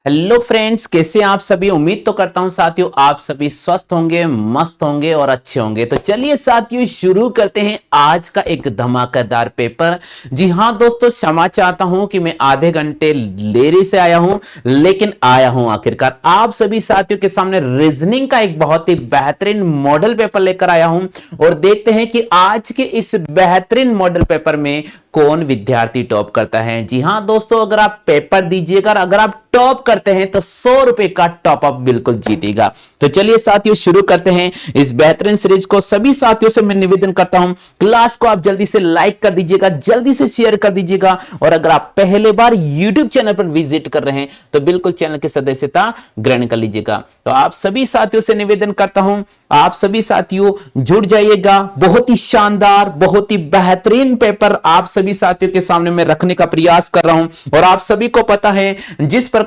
Hello friends, कैसे आप सभी। उम्मीद तो करता हूं साथियों आप सभी स्वस्थ होंगे, मस्त होंगे और अच्छे होंगे। तो चलिए साथियों शुरू करते हैं आज का एक धमाकेदार पेपर। जी हां दोस्तों, क्षमा चाहता हूं कि मैं आधे घंटे देरी से आया हूं, लेकिन आया हूं आखिरकार आप सभी साथियों के सामने रीजनिंग का एक बहुत ही बेहतरीन मॉडल पेपर लेकर आया हूं। और देखते हैं कि आज के इस बेहतरीन मॉडल पेपर में कौन विद्यार्थी टॉप करता है। जी हां दोस्तों, अगर आप पेपर दीजिएगा, अगर आप टॉप करते हैं तो 100 रुपए का टॉप अप बिल्कुल जीतेगा। तो चलिए साथियों शुरू करते हैं इस बेहतरीन सीरीज को। सभी साथियों से मैं निवेदन करता हूं, क्लास को आप जल्दी से लाइक कर दीजिएगा, जल्दी से शेयर कर दीजिएगा। और अगर आप पहले बार YouTube चैनल पर विजिट कर रहे हैं तो बिल्कुल चैनल की सदस्यता ग्रहण कर लीजिएगा। तो आप सभी साथियों से निवेदन करता हूं, आप सभी साथियों जुड़ जाइएगा। बहुत ही शानदार, बहुत ही बेहतरीन पेपर आप सभी साथियों के सामने मैं रखने का प्रयास कर रहा हूं। और आप सभी को पता है, जिस प्रकार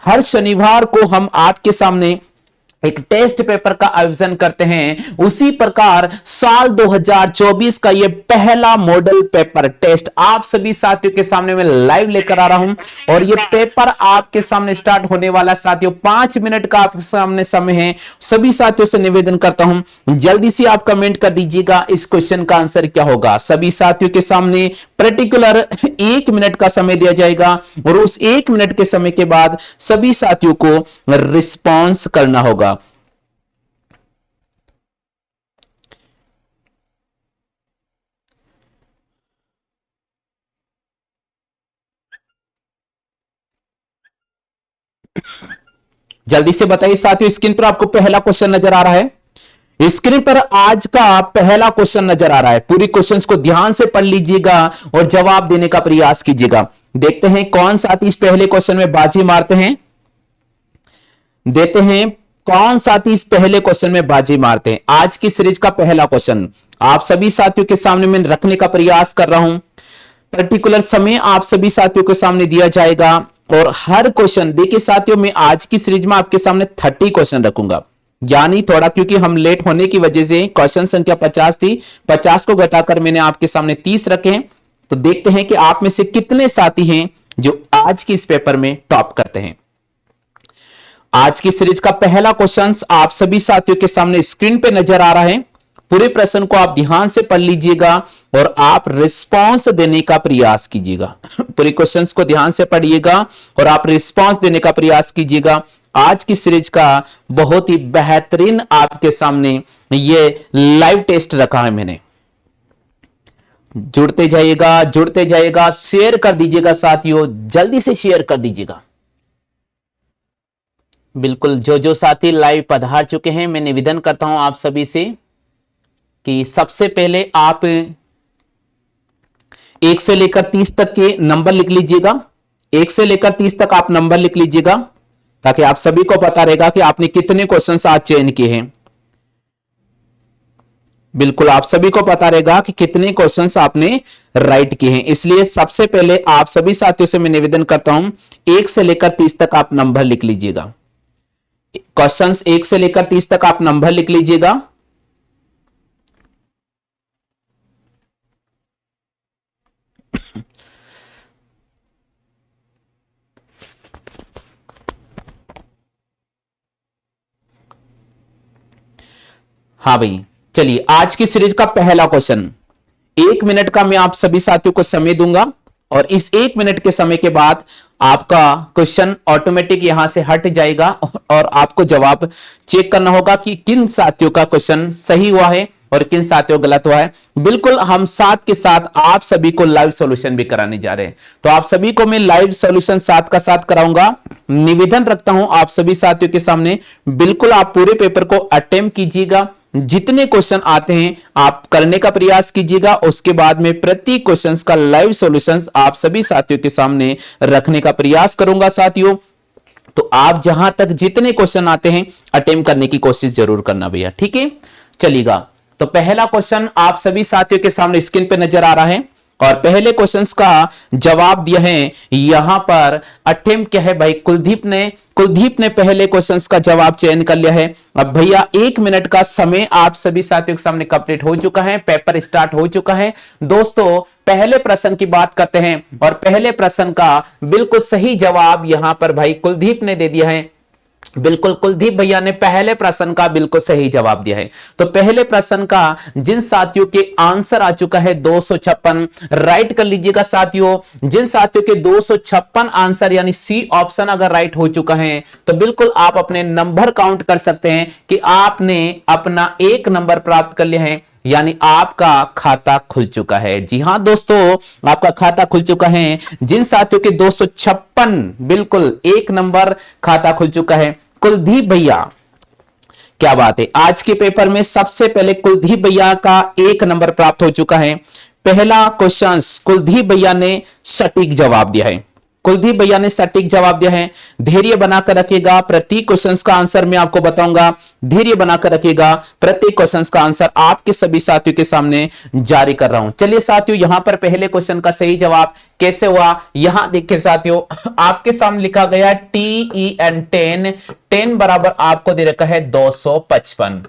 हर शनिवार को हम आपके सामने एक टेस्ट पेपर का आयोजन करते हैं, उसी प्रकार साल 2024 का यह पहला मॉडल पेपर टेस्ट आप सभी साथियों के सामने मैं लाइव लेकर आ रहा हूं। और यह पेपर आपके सामने स्टार्ट होने वाला साथियों 5 मिनट का आपके सामने समय है। सभी साथियों से निवेदन करता हूं, जल्दी से आप कमेंट कर दीजिएगा इस क्वेश्चन का आंसर क्या होगा। सभी साथियों के सामने पर्टिकुलर 1 मिनट का समय दिया जाएगा और उस 1 मिनट के समय के बाद सभी साथियों को रिस्पॉन्स करना होगा। जल्दी से बताइए साथियों, स्क्रीन पर आपको पहला क्वेश्चन नजर आ रहा है। स्क्रीन पर आज का पहला क्वेश्चन नजर आ रहा है। पूरी क्वेश्चंस को ध्यान से पढ़ लीजिएगा और जवाब देने का प्रयास कीजिएगा। देखते हैं कौन साथी इस पहले क्वेश्चन में बाजी मारते हैं। देखते हैं कौन साथी इस पहले क्वेश्चन में बाजी मारते हैं। आज की सीरीज का पहला क्वेश्चन आप सभी साथियों के सामने मैं रखने का प्रयास कर रहा हूं। पर्टिकुलर समय आप सभी साथियों के सामने दिया जाएगा और हर क्वेश्चन देखिए साथियों, मैं आज की सीरीज में आपके सामने 30 क्वेश्चन रखूंगा। यानी थोड़ा क्योंकि हम लेट होने की वजह से क्वेश्चन संख्या 50 थी, 50 को घटाकर मैंने आपके सामने 30 रखे हैं। तो देखते हैं कि आप में से कितने साथी हैं जो आज की इस पेपर में टॉप करते हैं। आज की सीरीज का पहला क्वेश्चन आप सभी साथियों के सामने स्क्रीन पे नजर आ रहा है। पूरे प्रश्न को आप ध्यान से पढ़ लीजिएगा और आप रिस्पांस देने का प्रयास कीजिएगा। पूरे क्वेश्चंस को ध्यान से पढ़िएगा और आप रिस्पांस देने का प्रयास कीजिएगा। आज की सीरीज का बहुत ही बेहतरीन आपके सामने ये लाइव टेस्ट रखा है मैंने। जुड़ते जाइएगा, शेयर कर दीजिएगा साथियों, जल्दी से शेयर कर दीजिएगा। बिल्कुल जो साथी लाइव पधार चुके हैं, मैं निवेदन करता हूं आप सभी से कि सबसे पहले आप 1 से लेकर 30 तक के नंबर लिख लीजिएगा। 1 से लेकर 30 तक आप नंबर लिख लीजिएगा ताकि आप सभी को पता रहेगा कि आपने कितने क्वेश्चंस आज चयन किए हैं। बिल्कुल आप सभी को पता रहेगा कि कितने क्वेश्चंस आपने राइट किए हैं। इसलिए सबसे पहले आप सभी साथियों से मैं निवेदन करता हूं, 1 से लेकर 30 तक आप नंबर लिख लीजिएगा। क्वेश्चंस 1 से लेकर 30 तक आप नंबर लिख लीजिएगा। हाँ भाई, चलिए आज की सीरीज का पहला क्वेश्चन 1 मिनट का मैं आप सभी साथियों को समय दूंगा और इस 1 मिनट के समय के बाद आपका क्वेश्चन ऑटोमेटिक यहां से हट जाएगा और आपको जवाब चेक करना होगा कि किन साथियों का क्वेश्चन सही हुआ है और किन साथियों गलत हुआ है। बिल्कुल हम साथ के साथ आप सभी को लाइव सॉल्यूशन भी कराने जा रहे हैं। तो आप सभी को मैं लाइव सॉल्यूशन साथ का साथ कराऊंगा। निवेदन रखता हूं आप सभी साथियों के सामने, बिल्कुल आप पूरे पेपर को अटेम्प्ट कीजिएगा। जितने क्वेश्चन आते हैं आप करने का प्रयास कीजिएगा। उसके बाद में प्रति क्वेश्चंस का लाइव सॉल्यूशंस आप सभी साथियों के सामने रखने का प्रयास करूंगा साथियों। तो आप जहां तक जितने क्वेश्चन आते हैं अटेम्प्ट करने की कोशिश जरूर करना भैया, ठीक है। चलिएगा, तो पहला क्वेश्चन आप सभी साथियों के सामने स्क्रीन पे नजर आ रहा है और पहले क्वेश्चंस का जवाब दिया है यहां पर अटेम्प्ट क्या है भाई, कुलदीप ने पहले क्वेश्चंस का जवाब चयन कर लिया है। अब भैया 1 मिनट का समय आप सभी साथियों के सामने कंप्लीट हो चुका है, पेपर स्टार्ट हो चुका है। दोस्तों पहले प्रश्न की बात करते हैं और पहले प्रश्न का बिल्कुल सही जवाब यहां पर भाई कुलदीप ने दे दिया है। बिल्कुल कुलदीप भैया ने पहले प्रश्न का बिल्कुल सही जवाब दिया है। तो पहले प्रश्न का जिन साथियों के आंसर आ चुका है 256, राइट कर लीजिएगा साथियों। जिन साथियों के 256 आंसर यानी सी ऑप्शन अगर राइट हो चुका है तो बिल्कुल आप अपने नंबर काउंट कर सकते हैं कि आपने अपना 1 नंबर प्राप्त कर लिया है, यानी आपका खाता खुल चुका है। जी हां दोस्तों, आपका खाता खुल चुका है। जिन साथियों के 256 बिल्कुल 1 नंबर खाता खुल चुका है। कुलदीप भैया, क्या बात है, आज के पेपर में सबसे पहले कुलदीप भैया का 1 नंबर प्राप्त हो चुका है। पहला क्वेश्चन कुलदीप भैया ने सटीक जवाब दिया है। कुलदीप भैया ने सटीक जवाब दिया है। धैर्य बनाकर रखिएगा, प्रत्येक क्वेश्चंस का आंसर मैं आपको बताऊंगा। धैर्य बनाकर रखिएगा, प्रत्येक क्वेश्चंस का आंसर आपके सभी साथियों के सामने जारी कर रहा हूं। चलिए साथियों, यहां पर पहले क्वेश्चन का सही जवाब कैसे हुआ, यहां देखिए साथियों, आपके सामने लिखा गया TEN 10 बराबर आपको दे रखा है 255।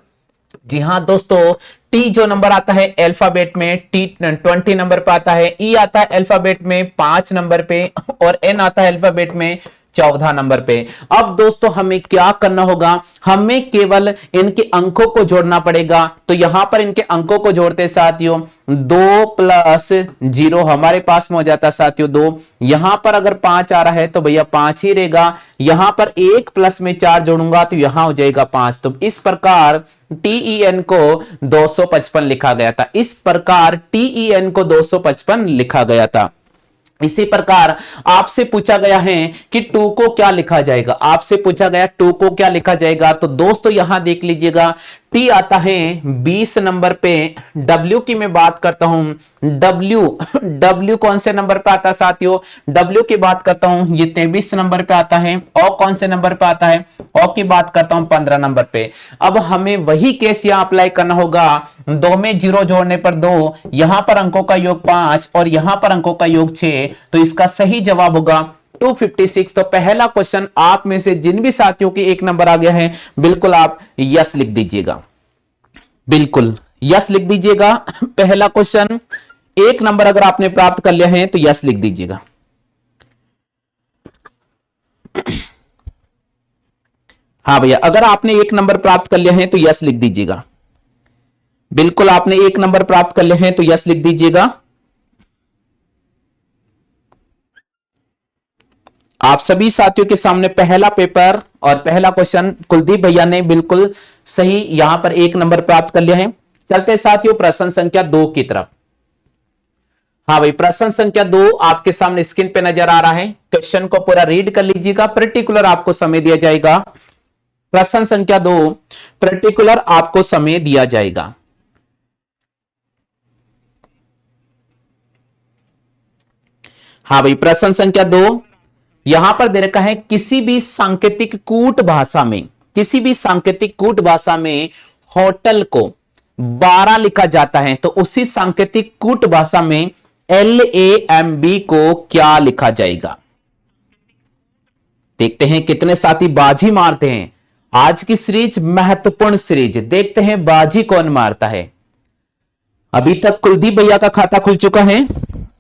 जी हां दोस्तों, टी जो नंबर आता है अल्फाबेट में टी 20 नंबर पे आता है, ई आता है अल्फाबेट में 5 नंबर पे और एन आता है अल्फाबेट में 14 नंबर पे। अब दोस्तों हमें क्या करना होगा, हमें केवल इनके अंकों को जोड़ना पड़ेगा। तो यहां पर इनके अंकों को जोड़ते साथियों 2 + 0 हमारे पास में हो जाता साथियों 2। यहां पर अगर 5 आ रहा है तो भैया 5 ही रहेगा। यहां पर 1 प्लस में 4 जोड़ूंगा तो यहां हो जाएगा 5। तो इस प्रकार TEN को 255 लिखा गया था। इस प्रकार TEN को 255 लिखा गया था। इसी प्रकार आपसे पूछा गया है कि 2 को क्या लिखा जाएगा, आपसे पूछा गया 2 को क्या लिखा जाएगा। तो दोस्तों यहां देख लीजिएगा, टी आता है 20 नंबर पे। डब्ल्यू की मैं बात करता हूं, डब्ल्यू कौन से नंबर पे आता है साथियों, डब्ल्यू की बात करता हूं ये 23 नंबर पे आता है। ओ कौन से नंबर पे आता है, ओ की बात करता हूं 15 नंबर पे। अब हमें वही केस यहां अप्लाई करना होगा, 2 में 0 जोड़ने पर 2, यहां पर अंकों का योग 5 और यहां पर अंकों का योग 6। तो इसका सही जवाब होगा 256। तो पहला क्वेश्चन आप में से जिन भी साथियों की 1 नंबर आ गया है बिल्कुल आप यस लिख दीजिएगा, बिल्कुल यस लिख दीजिएगा। पहला क्वेश्चन 1 नंबर अगर आपने प्राप्त कर लिया है तो यस लिख दीजिएगा। हाँ भैया, अगर आपने 1 नंबर प्राप्त कर लिया है तो यस लिख दीजिएगा। बिल्कुल आपने 1 नंबर प्राप्त कर लिया है तो यस लिख दीजिएगा। आप सभी साथियों के सामने पहला पेपर और पहला क्वेश्चन कुलदीप भैया ने बिल्कुल सही यहां पर 1 नंबर प्राप्त कर लिया है। चलते साथियों प्रश्न संख्या 2 की तरफ। हाँ भाई, प्रश्न संख्या 2 आपके सामने स्क्रीन पे नजर आ रहा है। क्वेश्चन को पूरा रीड कर लीजिएगा, पर्टिकुलर आपको समय दिया जाएगा। प्रश्न संख्या 2 पर्टिकुलर आपको समय दिया जाएगा। हाँ भाई, प्रश्न संख्या 2 यहां पर दे रखा है, किसी भी सांकेतिक कूट भाषा में, किसी भी सांकेतिक कूट भाषा में होटल को 12 लिखा जाता है तो उसी सांकेतिक कूट भाषा में LAMB को क्या लिखा जाएगा। देखते हैं कितने साथी बाजी मारते हैं। आज की सीरीज महत्वपूर्ण सीरीज, देखते हैं बाजी कौन मारता है। अभी तक कुलदीप भैया का खाता खुल चुका है,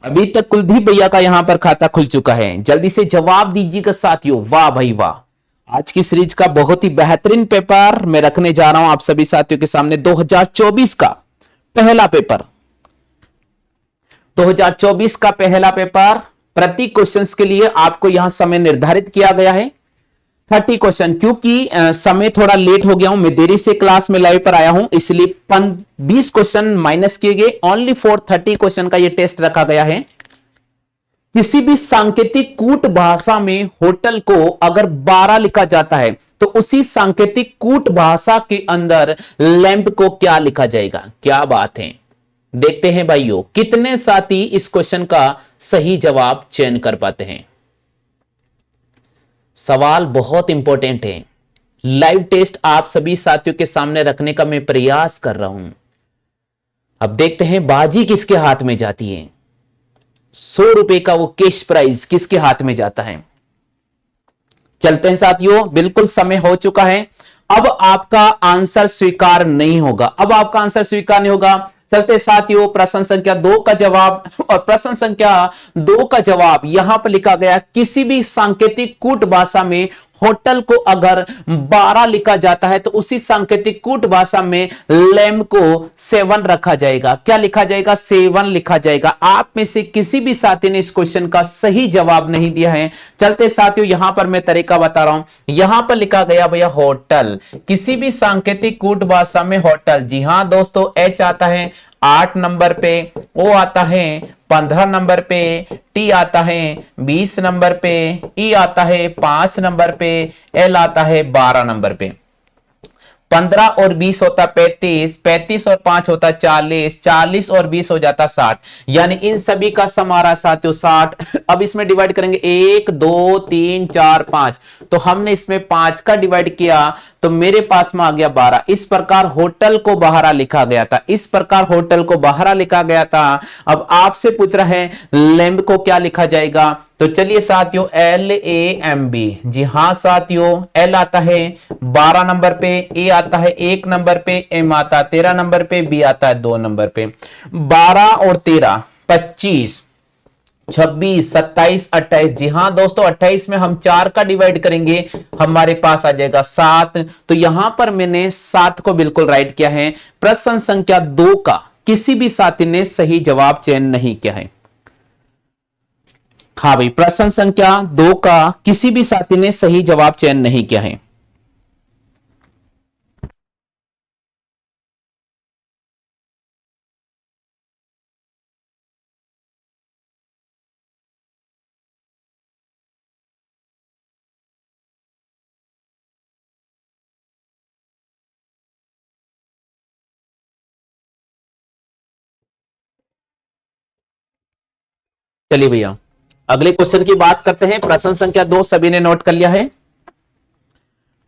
अभी तक कुलदीप भैया का यहां पर खाता खुल चुका है। जल्दी से जवाब दीजिएगा साथियों। वाह भाई वाह, आज की सीरीज का बहुत ही बेहतरीन पेपर मैं रखने जा रहा हूं आप सभी साथियों के सामने। 2024 का पहला पेपर, 2024 का पहला पेपर। प्रति क्वेश्चंस के लिए आपको यहां समय निर्धारित किया गया है 30 क्वेश्चन। क्योंकि समय थोड़ा लेट हो गया हूं, मैं देरी से क्लास में लाइव पर आया हूं, इसलिए 20 क्वेश्चन माइनस किए गए। ओनली फॉर 30 क्वेश्चन का यह टेस्ट रखा गया है। किसी भी सांकेतिक कूट भाषा में होटल को अगर 12 लिखा जाता है तो उसी सांकेतिक कूट भाषा के अंदर लैंप को क्या लिखा जाएगा। क्या बात है, देखते हैं भाइयों कितने साथी इस क्वेश्चन का सही जवाब चयन कर पाते हैं। सवाल बहुत इंपॉर्टेंट है, लाइव टेस्ट आप सभी साथियों के सामने रखने का मैं प्रयास कर रहा हूं। अब देखते हैं बाजी किसके हाथ में जाती है। 100 रुपए का वो कैश प्राइज किसके हाथ में जाता है? चलते हैं साथियों, बिल्कुल समय हो चुका है। अब आपका आंसर स्वीकार नहीं होगा, अब आपका आंसर स्वीकार नहीं होगा। चलते साथियों, प्रश्न संख्या 2 का जवाब, और प्रश्न संख्या 2 का जवाब यहां पर लिखा गया, किसी भी सांकेतिक कूट भाषा में होटल को अगर 12 लिखा जाता है तो उसी सांकेतिक कूट भाषा में लैम्प को 7 रखा जाएगा। क्या लिखा जाएगा? 7 लिखा जाएगा। आप में से किसी भी साथी ने इस क्वेश्चन का सही जवाब नहीं दिया है। चलते साथियों, यहां पर मैं तरीका बता रहा हूं। यहां पर लिखा गया भैया होटल, किसी भी सांकेतिक कूट भाषा में होटल। जी हां दोस्तों, एच आता है 8 नंबर पे, ओ आता है 15 नंबर पे, टी आता है 20 नंबर पे, ई आता है 5 नंबर पे, एल आता है 12 नंबर पे। 15 और 20 होता 35, 35 और 5 होता 40, 40 और 20 हो जाता 60, यानी इन सभी का सम आ रहा है साथियों 60। अब इसमें डिवाइड करेंगे 1 2 3 4 5, तो हमने इसमें 5 का डिवाइड किया तो मेरे पास में आ गया 12। इस प्रकार होटल को बाहरा लिखा गया था, इस प्रकार होटल को बाहरा लिखा गया था। अब आपसे पूछ रहा है लैम्प को क्या लिखा जाएगा, तो चलिए साथियों, LAMB। जी हां साथियों, एल आता है 12 नंबर पे, ए आता है 1 नंबर पे, एम आता है 13 नंबर पे, बी आता है 2 नंबर पे। 12 और 13 25, 26, 27, 28। जी हां दोस्तों, 28 में हम 4 का डिवाइड करेंगे, हमारे पास आ जाएगा 7। तो यहां पर मैंने 7 को बिल्कुल राइट किया है। प्रश्न संख्या 2 का किसी भी साथी ने सही जवाब चयन नहीं किया है। हाँ भाई, प्रश्न संख्या 2 का किसी भी साथी ने सही जवाब चयन नहीं किया है। चलिए भैया, अगले क्वेश्चन की बात करते हैं। प्रश्न संख्या 2 सभी ने नोट कर लिया है?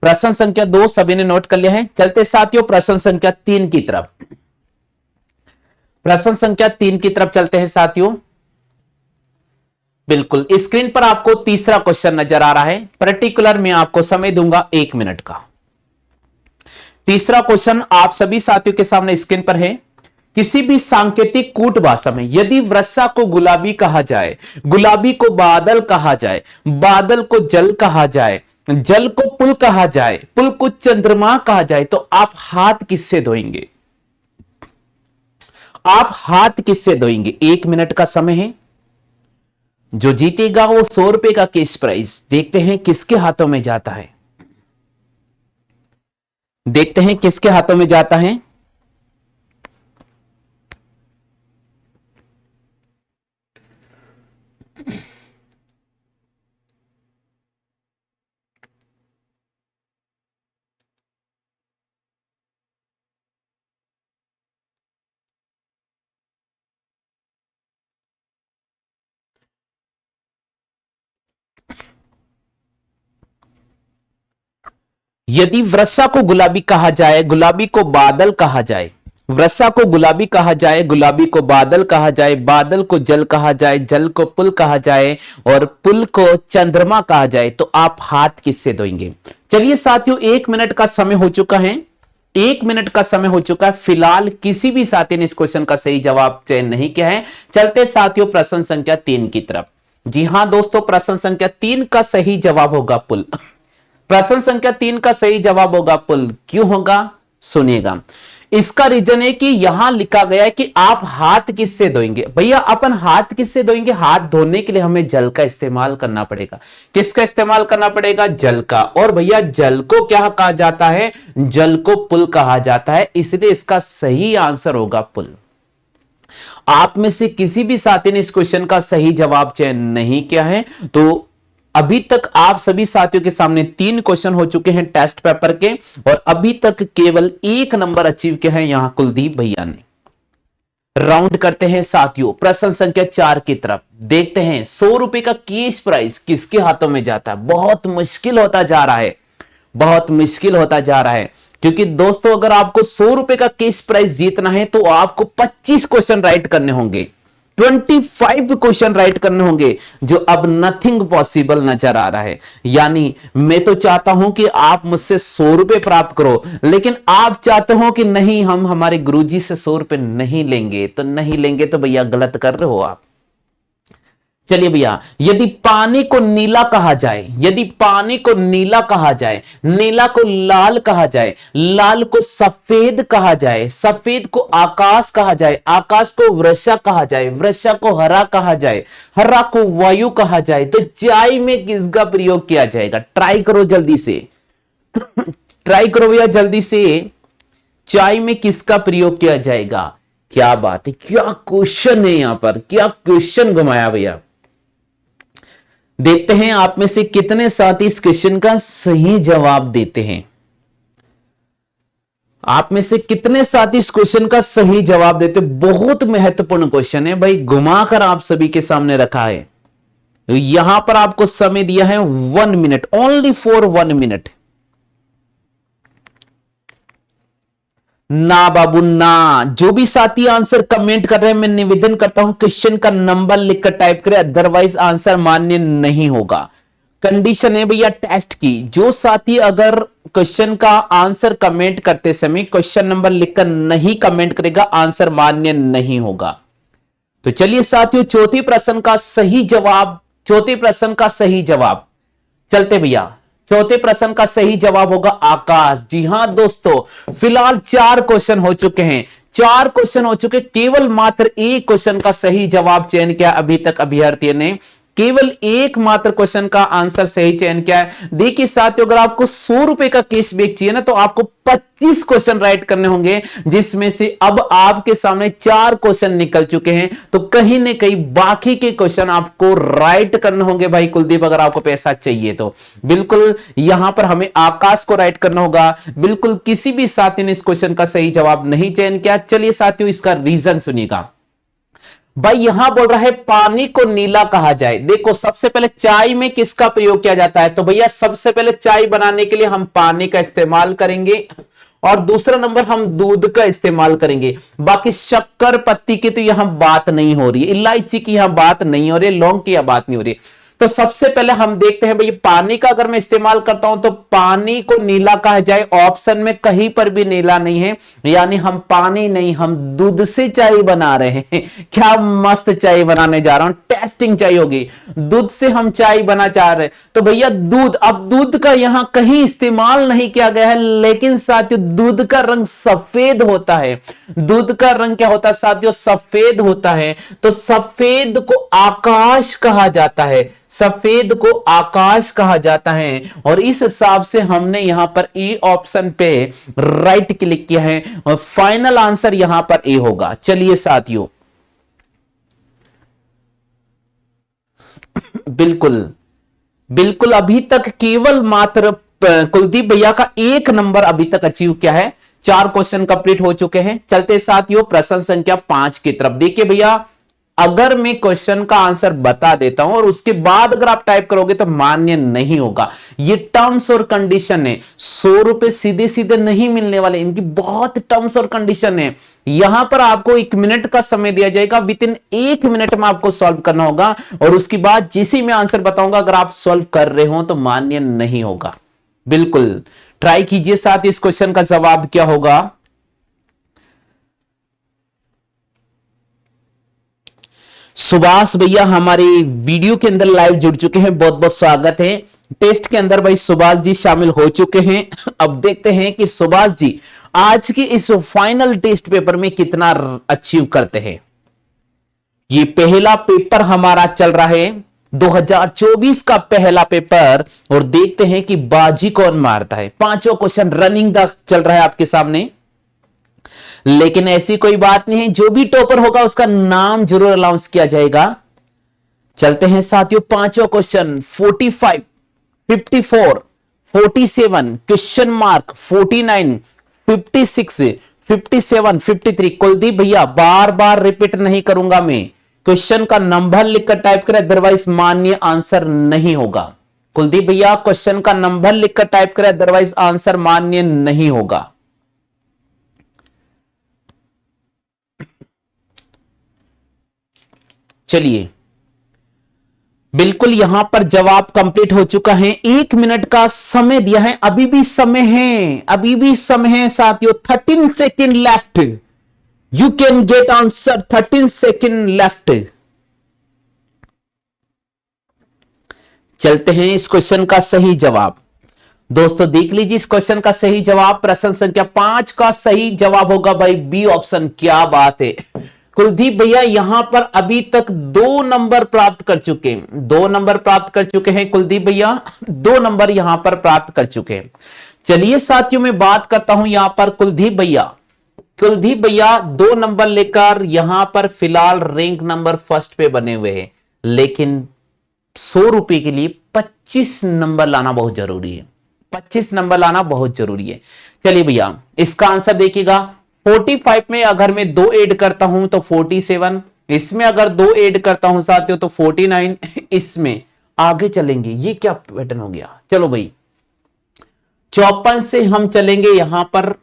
प्रश्न संख्या 2 सभी ने नोट कर लिया है। चलते साथियों प्रश्न संख्या 3 की तरफ, प्रश्न संख्या 3 की तरफ चलते हैं साथियों। बिल्कुल, स्क्रीन पर आपको तीसरा क्वेश्चन नजर आ रहा है। पर्टिकुलर मैं आपको समय दूंगा 1 मिनट का। तीसरा क्वेश्चन आप सभी साथियों के सामने स्क्रीन पर है। किसी भी सांकेतिक कूट भाषा में यदि वर्षा को गुलाबी कहा जाए, गुलाबी को बादल कहा जाए, बादल को जल कहा जाए, जल को पुल कहा जाए, पुल को चंद्रमा कहा जाए, तो आप हाथ किससे धोएंगे? आप हाथ किससे धोएंगे? 1 मिनट का समय है। जो जीतेगा वो 100 रुपए का कैश प्राइज। देखते हैं किसके हाथों में जाता है, देखते हैं किसके हाथों में जाता है। यदि वर्षा को गुलाबी कहा जाए, गुलाबी को बादल कहा जाए, वर्षा को गुलाबी कहा जाए, गुलाबी को बादल कहा जाए, बादल को जल कहा जाए, जल को पुल कहा जाए, और पुल को चंद्रमा कहा जाए, तो आप हाथ किससे धोएंगे? चलिए साथियों, 1 मिनट का समय हो चुका है। 1 मिनट का समय हो चुका है। फिलहाल किसी भी साथी ने इस क्वेश्चन का सही जवाब चयन नहीं किया है। चलते साथियों प्रश्न संख्या 3 की तरफ। जी हां दोस्तों, प्रश्न संख्या 3 का सही जवाब होगा पुल। प्रश्न संख्या 3 का सही जवाब होगा पुल। क्यों होगा, सुनिएगा। इसका रीजन है कि यहां लिखा गया है कि आप हाथ किससे धोएंगे। भैया अपन हाथ किससे धोएंगे? हाथ धोने के लिए हमें जल का इस्तेमाल करना पड़ेगा। किसका इस्तेमाल करना पड़ेगा? जल का। और भैया जल को क्या कहा जाता है? जल को पुल कहा जाता है, इसलिए इसका सही आंसर होगा पुल। आप में से किसी भी साथी ने इस क्वेश्चन का सही जवाब चयन नहीं किया है, तो अभी तक आप सभी साथियों के सामने 3 क्वेश्चन हो चुके हैं टेस्ट पेपर के, और अभी तक केवल 1 नंबर अचीव किया है यहां कुलदीप भैया ने। राउंड करते हैं साथियों प्रश्न संख्या 4 की तरफ। देखते हैं 100 रुपए का कैश प्राइज किसके हाथों में जाता है। बहुत मुश्किल होता जा रहा है, बहुत मुश्किल होता जा रहा है, क्योंकि दोस्तों अगर आपको 100 रुपए का कैश प्राइज जीतना है तो आपको 25 क्वेश्चन राइट करने होंगे। 25 क्वेश्चन राइट करने होंगे, जो अब नथिंग पॉसिबल नजर आ रहा है। यानी मैं तो चाहता हूं कि आप मुझसे 100 रुपए प्राप्त करो, लेकिन आप चाहते हो कि नहीं, हम हमारे गुरुजी से 100 रुपए नहीं लेंगे। तो नहीं लेंगे तो भैया गलत कर रहे हो आप। चलिए भैया, यदि पानी को नीला कहा जाए, यदि पानी को नीला कहा जाए, नीला को लाल कहा जाए, लाल को सफेद कहा जाए, सफेद को आकाश कहा जाए, आकाश को वृषा कहा जाए, वृषा को हरा कहा जाए, हरा को वायु कहा जाए, तो चाय में किसका प्रयोग किया जाएगा? ट्राई करो जल्दी से, ट्राई करो भैया जल्दी से, चाय में किसका प्रयोग किया जाएगा? क्या बात है, क्या क्वेश्चन है यहां पर, क्या क्वेश्चन घुमाया भैया। देखते हैं आप में से कितने साथी इस क्वेश्चन का सही जवाब देते हैं। आप में से कितने साथी इस क्वेश्चन का सही जवाब देते? बहुत महत्वपूर्ण क्वेश्चन है भाई, घुमाकर आप सभी के सामने रखा है। यहां पर आपको समय दिया है 1 मिनट, ओनली फॉर 1 मिनट। ना बाबू ना, जो भी साथी आंसर कमेंट कर रहे हैं, मैं निवेदन करता हूं क्वेश्चन का नंबर लिखकर टाइप करें, अदरवाइज आंसर मान्य नहीं होगा। कंडीशन है भैया टेस्ट की, जो साथी अगर क्वेश्चन का आंसर कमेंट करते समय क्वेश्चन नंबर लिखकर नहीं कमेंट करेगा, आंसर मान्य नहीं होगा। तो चलिए साथियों, चौथे प्रश्न का सही जवाब, चौथे प्रश्न का सही जवाब, चलते भैया, चौथे प्रश्न का सही जवाब होगा आकाश। जी हां दोस्तों, फिलहाल 4 क्वेश्चन हो चुके हैं, 4 क्वेश्चन हो चुके, केवल मात्र एक क्वेश्चन का सही जवाब चयन किया अभी तक अभ्यर्थी ने, केवल एक मात्र क्वेश्चन का आंसर सही चयन किया है। देखिए साथियों, अगर आपको 100 रुपए का कैशबैक चाहिए ना, तो आपको 25 क्वेश्चन राइट करने होंगे, जिसमें से अब आपके सामने 4 क्वेश्चन निकल चुके हैं, तो कहीं ना कहीं बाकी के क्वेश्चन आपको राइट करने होंगे भाई कुलदीप, अगर आपको पैसा चाहिए तो। बिल्कुल यहां पर हमें आकाश को राइट करना होगा। बिल्कुल किसी भी साथी ने इस क्वेश्चन का सही जवाब नहीं चयन किया। चलिए साथियों, इसका रीजन सुनिएगा। भाई यहां बोल रहा है पानी को नीला कहा जाए। देखो सबसे पहले चाय में किसका प्रयोग किया जाता है? तो भैया सबसे पहले चाय बनाने के लिए हम पानी का इस्तेमाल करेंगे, और दूसरा नंबर हम दूध का इस्तेमाल करेंगे। बाकी शक्कर पत्ती की तो यहां बात नहीं हो रही है, इलायची की यहां बात नहीं हो रही है, लौंग की यहां बात नहीं हो रही है। तो सबसे पहले हम देखते हैं भाई, पानी का अगर मैं इस्तेमाल करता हूं तो पानी को नीला कहा जाए, ऑप्शन में कहीं पर भी नीला नहीं है, यानी हम पानी नहीं, हम दूध से चाय बना रहे हैं। क्या मस्त चाय बनाने जा रहा हूं, टेस्टिंग चाय होगी, दूध से हम चाय बना चाह रहे हैं। तो भैया दूध, अब दूध का यहां कहीं इस्तेमाल नहीं किया गया है, लेकिन साथियों दूध का रंग सफेद होता है। दूध का रंग क्या होता है साथियों? सफेद होता है। तो सफेद को आकाश कहा जाता है, सफेद को आकाश कहा जाता है, और इस हिसाब से हमने यहां पर ए ऑप्शन पे राइट क्लिक किया है, और फाइनल आंसर यहां पर ए होगा। चलिए साथियों, बिल्कुल बिल्कुल अभी तक केवल मात्र कुलदीप भैया का 1 नंबर अभी तक अचीव किया है। 4 क्वेश्चन कंप्लीट हो चुके हैं। चलते साथियों प्रश्न संख्या 5 की तरफ। देखिए भैया, अगर मैं क्वेश्चन का आंसर बता देता हूं और उसके बाद अगर आप टाइप करोगे तो मान्य नहीं होगा। ये टर्म्स और कंडीशन है, 100 रुपए सीधे सीधे नहीं मिलने वाले, इनकी बहुत टर्म्स और कंडीशन है। यहां पर आपको 1 मिनट का समय दिया जाएगा, विद इन 1 मिनट में आपको सॉल्व करना होगा, और उसके बाद जैसे मैं आंसर बताऊंगा अगर आप सॉल्व कर रहे हो तो मान्य नहीं होगा। बिल्कुल ट्राई कीजिए साथ, इस क्वेश्चन का जवाब क्या होगा। सुभाष भैया हमारे वीडियो के अंदर लाइव जुड़ चुके हैं, बहुत बहुत स्वागत है। टेस्ट के अंदर भाई सुभाष जी शामिल हो चुके हैं। अब देखते हैं कि सुभाष जी आज के इस फाइनल टेस्ट पेपर में कितना अचीव करते हैं। ये पहला पेपर हमारा चल रहा है, 2024 का पहला पेपर, और देखते हैं कि बाजी कौन मारता है। 5 क्वेश्चन रनिंग द चल रहा है आपके सामने, लेकिन ऐसी कोई बात नहीं है, जो भी टॉपर होगा उसका नाम जरूर अनाउंस किया जाएगा। चलते हैं साथियों 5 क्वेश्चन, 45, 54, 47, क्वेश्चन मार्क 49, 56, 57, 53। कुलदीप भैया बार बार रिपीट नहीं करूंगा मैं, क्वेश्चन का नंबर लिखकर टाइप करें, अदरवाइज मान्य आंसर नहीं होगा। कुलदीप भैया क्वेश्चन का नंबर लिखकर टाइप करें, अदरवाइज आंसर मान्य नहीं होगा। चलिए बिल्कुल यहां पर जवाब कंप्लीट हो चुका है। 1 मिनट का समय दिया है, अभी भी समय है, अभी भी समय है साथियों। 13 second left, you can get answer. 13 second left. चलते हैं इस क्वेश्चन का सही जवाब। दोस्तों देख लीजिए इस क्वेश्चन का सही जवाब, प्रश्न संख्या 5 का सही जवाब होगा भाई बी ऑप्शन। क्या बात है कुलदीप भैया, यहां पर अभी तक 2 नंबर प्राप्त कर चुके हैं, 2 नंबर प्राप्त कर चुके हैं कुलदीप भैया, 2 नंबर यहां पर प्राप्त कर चुके हैं। चलिए साथियों मैं बात करता हूं यहां पर कुलदीप भैया, कुलदीप भैया 2 नंबर लेकर यहां पर फिलहाल रैंक नंबर फर्स्ट पे बने हुए हैं, लेकिन 100 रुपए के लिए 25 नंबर लाना बहुत जरूरी है, 25 नंबर लाना बहुत जरूरी है। चलिए भैया इसका आंसर देखिएगा। 45 में अगर मैं 2 ऐड करता हूं तो 47, इसमें अगर 2 ऐड करता हूं साथियों तो 49, इसमें आगे चलेंगे। ये क्या पैटर्न हो गया। चलो भाई 54 से हम चलेंगे, यहां पर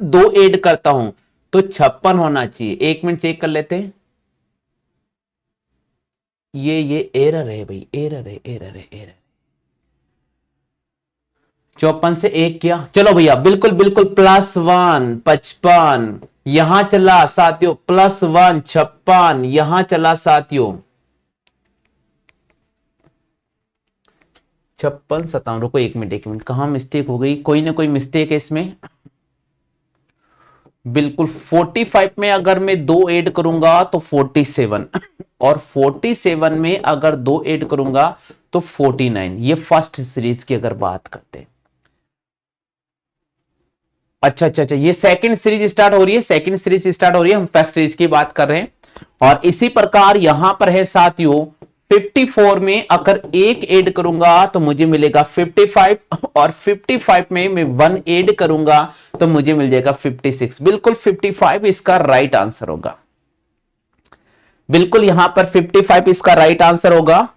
2 ऐड करता हूं तो 56 होना चाहिए। 1 मिनट चेक कर लेते हैं। ये एरर है भाई, एरर है, एरर है, एरर। 54 से 1 किया, चलो भैया बिल्कुल बिल्कुल +1 55, यहां चला साथियों +1 56, यहां चला साथियों 56 57। रुको 1 मिनट, 1 मिनट, कहां मिस्टेक हो गई, कोई ना कोई मिस्टेक है इसमें। बिल्कुल 45 में अगर मैं 2 ऐड करूंगा तो 47, और 47 में अगर 2 ऐड करूंगा तो 49। ये फर्स्ट सीरीज की अगर बात करते हैं। अच्छा अच्छा अच्छा, ये सेकंड सीरीज स्टार्ट हो रही है, सेकंड सीरीज स्टार्ट हो रही है, हम फर्स्ट सीरीज की बात कर रहे हैं। और इसी प्रकार यहां पर है साथियों 54 में अगर 1 ऐड करूंगा तो मुझे मिलेगा 55, और 55 में मैं 1 ऐड करूंगा तो मुझे मिल जाएगा 56। बिल्कुल 55 इसका राइट आंसर होगा, बिल्कुल यहां पर 55 इसका राइट आंसर होगा।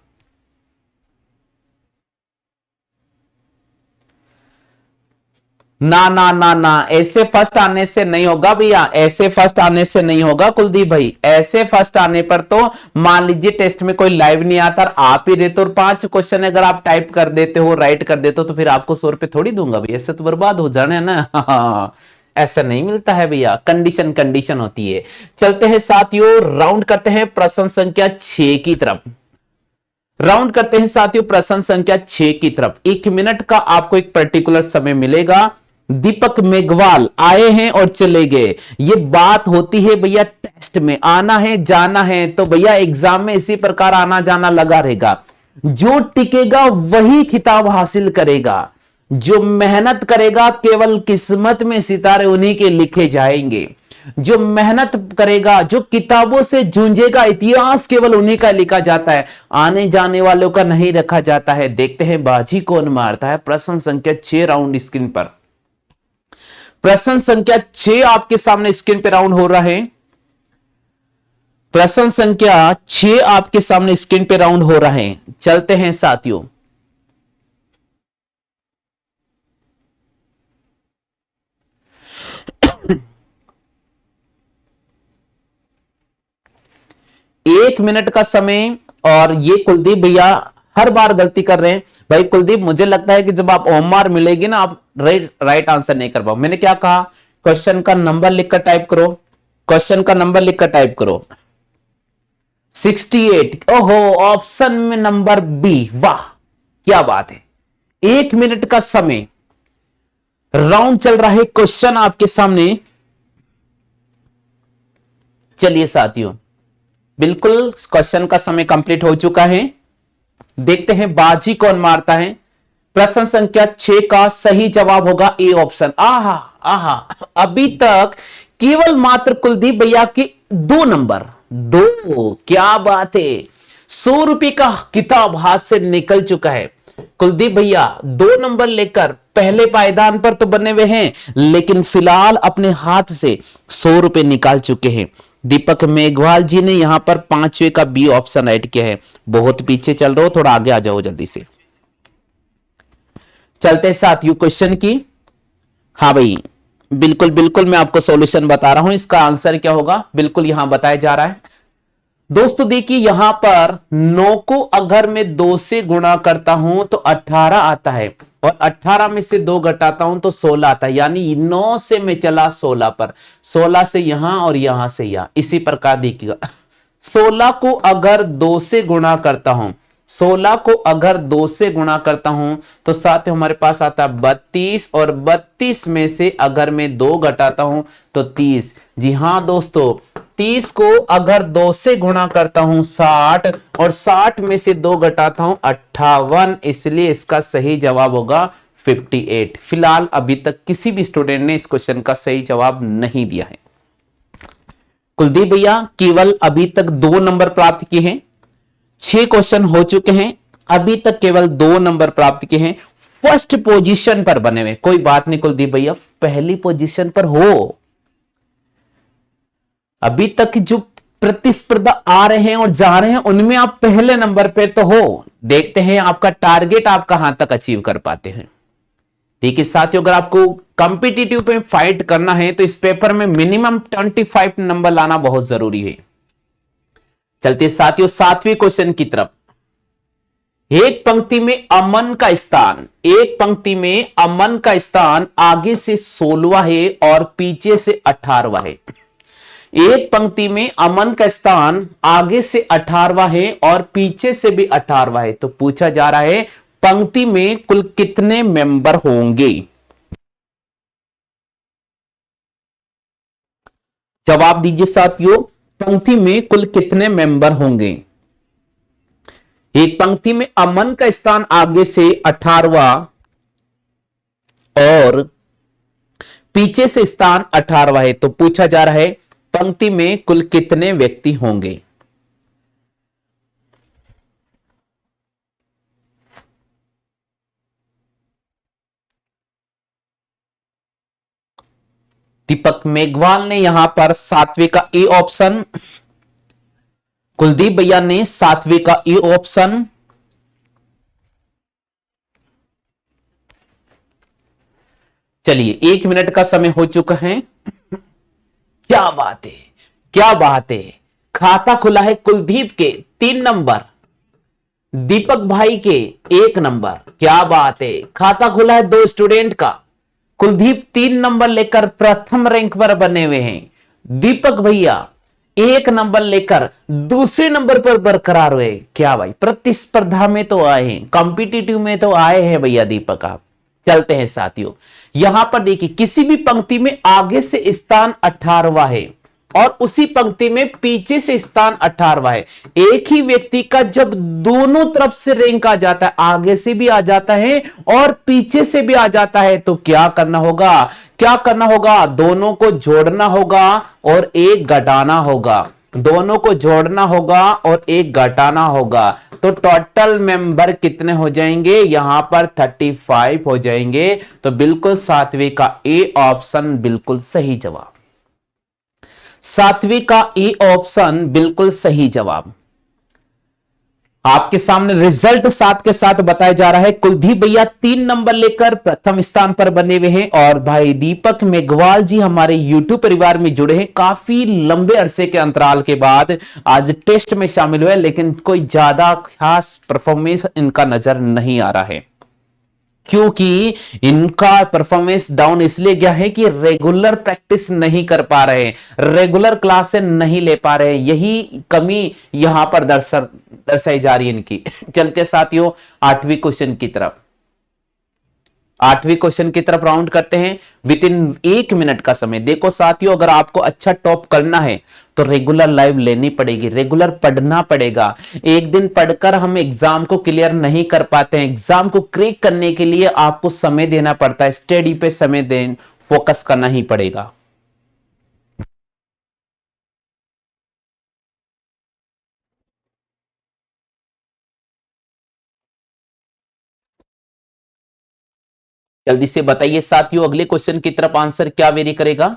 ना ना ना ना, ऐसे फर्स्ट आने से नहीं होगा भैया, ऐसे फर्स्ट आने से नहीं होगा कुलदीप भाई। ऐसे फर्स्ट आने पर तो मान लीजिए टेस्ट में कोई लाइव नहीं आता और आप ही रहते और 5 क्वेश्चन अगर आप टाइप कर देते हो, राइट कर देते हो, तो फिर आपको 100 रुपए थोड़ी दूंगा भैया, ऐसे तो बर्बाद हो जाने ना। ऐसा नहीं मिलता है भैया, कंडीशन कंडीशन होती है। चलते हैं साथियों, राउंड करते हैं प्रश्न संख्या 6 की तरफ। राउंड करते हैं साथियों प्रश्न संख्या 6 की तरफ। 1 मिनट का आपको एक पर्टिकुलर समय मिलेगा। दीपक मेघवाल आए हैं और चले गए, ये बात होती है भैया टेस्ट में आना है जाना है, तो भैया एग्जाम में इसी प्रकार आना जाना लगा रहेगा। जो टिकेगा वही खिताब हासिल करेगा, जो मेहनत करेगा केवल किस्मत में सितारे उन्हीं के लिखे जाएंगे। जो मेहनत करेगा, जो किताबों से जूझेगा, इतिहास केवल उन्हीं का लिखा जाता है, आने जाने वालों का नहीं रखा जाता है। देखते हैं बाजी कौन मारता है। प्रश्न संख्या 6 राउंड स्क्रीन पर, प्रश्न संख्या 6 आपके सामने स्क्रीन पे राउंड हो रहा है। प्रश्न संख्या 6 आपके सामने स्क्रीन पे राउंड हो रहा है। चलते हैं साथियों, एक मिनट का समय। और ये कुलदीप भैया हर बार गलती कर रहे हैं भाई। कुलदीप मुझे लगता है कि जब आप ओमआर मिलेगी ना आप राइट आंसर नहीं कर पाओ। मैंने क्या कहा, क्वेश्चन का नंबर लिखकर टाइप करो, क्वेश्चन का नंबर लिखकर टाइप करो 68। ओहो, ऑप्शन में नंबर बी, वाह क्या बात है। 1 मिनट का समय, राउंड चल रहा है, क्वेश्चन आपके सामने। चलिए साथियों बिल्कुल क्वेश्चन का समय कंप्लीट हो चुका है। देखते हैं बाजी कौन मारता है। प्रश्न संख्या 6 का सही जवाब होगा ए ऑप्शन। आहा आहा, अभी तक केवल मात्र कुलदीप भैया के 2 नंबर, 2, क्या बात है। 100 रुपए का किताब हाथ से निकल चुका है। कुलदीप भैया 2 नंबर लेकर पहले पायदान पर तो बने हुए हैं, लेकिन फिलहाल अपने हाथ से 100 रुपए निकाल चुके हैं। दीपक मेघवाल जी ने यहां पर 5वें का बी ऑप्शन ऐड किया है। बहुत पीछे चल रहे हो, थोड़ा आगे आ जाओ जल्दी से। चलते साथियों क्वेश्चन की। हाँ भाई बिल्कुल बिल्कुल मैं आपको सॉल्यूशन बता रहा हूं, इसका आंसर क्या होगा बिल्कुल यहां बताया जा रहा है। दोस्तों देखिए यहां पर 9 को अगर मैं 2 से गुणा करता हूं तो 18 आता है, और 18 में से 2 घटाता हूं तो 16 आता है, यानी 9 से मैं चला 16 पर, 16 से यहां और यहां से यहां। इसी प्रकार देखिएगा 16 को अगर 2 से गुणा करता हूं, 16 को अगर 2 से गुणा करता हूं तो साथ हमारे पास आता है 32, और 32 में से अगर मैं 2 घटाता हूं तो 30। जी हां दोस्तों, 30 को अगर 2 से गुणा करता हूं 60, और 60 में से 2 घटाता हूं 58, इसलिए इसका सही जवाब होगा 58। फिलहाल अभी तक किसी भी स्टूडेंट ने इस क्वेश्चन का सही जवाब नहीं दिया है। कुलदीप भैया केवल अभी तक 2 नंबर प्राप्त किए हैं, 6 क्वेश्चन हो चुके हैं, अभी तक केवल 2 नंबर प्राप्त किए हैं, फर्स्ट पोजीशन पर बने हुए। कोई बात नहीं कुलदीप भैया, पहली पोजीशन पर हो, अभी तक जो प्रतिस्पर्धा आ रहे हैं और जा रहे हैं उनमें आप पहले नंबर पे तो हो। देखते हैं आपका टारगेट आप कहां तक अचीव कर पाते हैं। ठीक है साथियों, अगर आपको कॉम्पिटिटिव पे फाइट करना है तो इस पेपर में मिनिमम 25 नंबर लाना बहुत जरूरी है। चलते साथियों 7वें क्वेश्चन की तरफ। एक पंक्ति में अमन का स्थान, एक पंक्ति में अमन का स्थान आगे से 16वां है और पीछे से 18वां है। एक पंक्ति में अमन का स्थान आगे से 18वां है और पीछे से भी 18वां है। तो पूछा जा रहा है पंक्ति में कुल कितने मेंबर होंगे। जवाब दीजिए साथियों, पंक्ति में कुल कितने मेंबर होंगे। एक पंक्ति में अमन का स्थान आगे से 18वां और पीछे से स्थान 18वां है, तो पूछा जा रहा है पंक्ति में कुल कितने व्यक्ति होंगे। दीपक मेघवाल ने यहां पर 7वें का ए ऑप्शन, कुलदीप भैया ने 7वें का ए ऑप्शन, चलिए 1 मिनट का समय हो चुका है। क्या बात है, क्या बात है, खाता खुला है कुलदीप के 3 नंबर, दीपक भाई के 1 नंबर। क्या बात है, खाता खुला है 2 स्टूडेंट का। कुलदीप 3 नंबर लेकर प्रथम रैंक पर बने हुए हैं, दीपक भैया 1 नंबर लेकर दूसरे नंबर पर बरकरार हुए। क्या भाई, प्रतिस्पर्धा में तो आए हैं, कॉम्पिटिटिव में तो आए हैं भैया दीपक आप। चलते हैं साथियों, यहां पर देखिए किसी भी पंक्ति में आगे से स्थान 18वां है और उसी पंक्ति में पीछे से स्थान 18वां है। एक ही व्यक्ति का जब दोनों तरफ से रैंक आ जाता है, आगे से भी आ जाता है और पीछे से भी आ जाता है, तो क्या करना होगा, क्या करना होगा, दोनों को जोड़ना होगा और एक घटाना होगा, दोनों को जोड़ना होगा और एक घटाना होगा। तो टोटल मेंबर कितने हो जाएंगे, यहां पर 35 हो जाएंगे। तो बिल्कुल 7वें का ए ऑप्शन बिल्कुल सही जवाब, 7वीं का ए ऑप्शन बिल्कुल सही जवाब। आपके सामने रिजल्ट साथ के साथ बताया जा रहा है। कुलदीप भैया 3 नंबर लेकर प्रथम स्थान पर बने हुए हैं और भाई दीपक मेघवाल जी हमारे यूट्यूब परिवार में जुड़े हैं, काफी लंबे अरसे के अंतराल के बाद आज टेस्ट में शामिल हुए, लेकिन कोई ज्यादा खास परफॉर्मेंस इनका नजर नहीं आ रहा है, क्योंकि इनका परफॉर्मेंस डाउन इसलिए गया है कि रेगुलर प्रैक्टिस नहीं कर पा रहे हैं, रेगुलर क्लासेस नहीं ले पा रहे हैं, यही कमी यहां पर दर्शाई जा रही है इनकी। चलते साथियों 8वीं क्वेश्चन की तरफ, 8वीं क्वेश्चन की तरफ राउंड करते हैं विद इन 1 मिनट का समय। देखो साथियों, अगर आपको अच्छा टॉप करना है तो रेगुलर लाइव लेनी पड़ेगी, रेगुलर पढ़ना पड़ेगा। एक दिन पढ़कर हम एग्जाम को क्लियर नहीं कर पाते हैं, एग्जाम को क्रैक करने के लिए आपको समय देना पड़ता है, स्टडी पे समय दें, फोकस करना ही पड़ेगा। जल्दी से बताइए साथियों, अगले क्वेश्चन की तरफ आंसर क्या वेरी करेगा।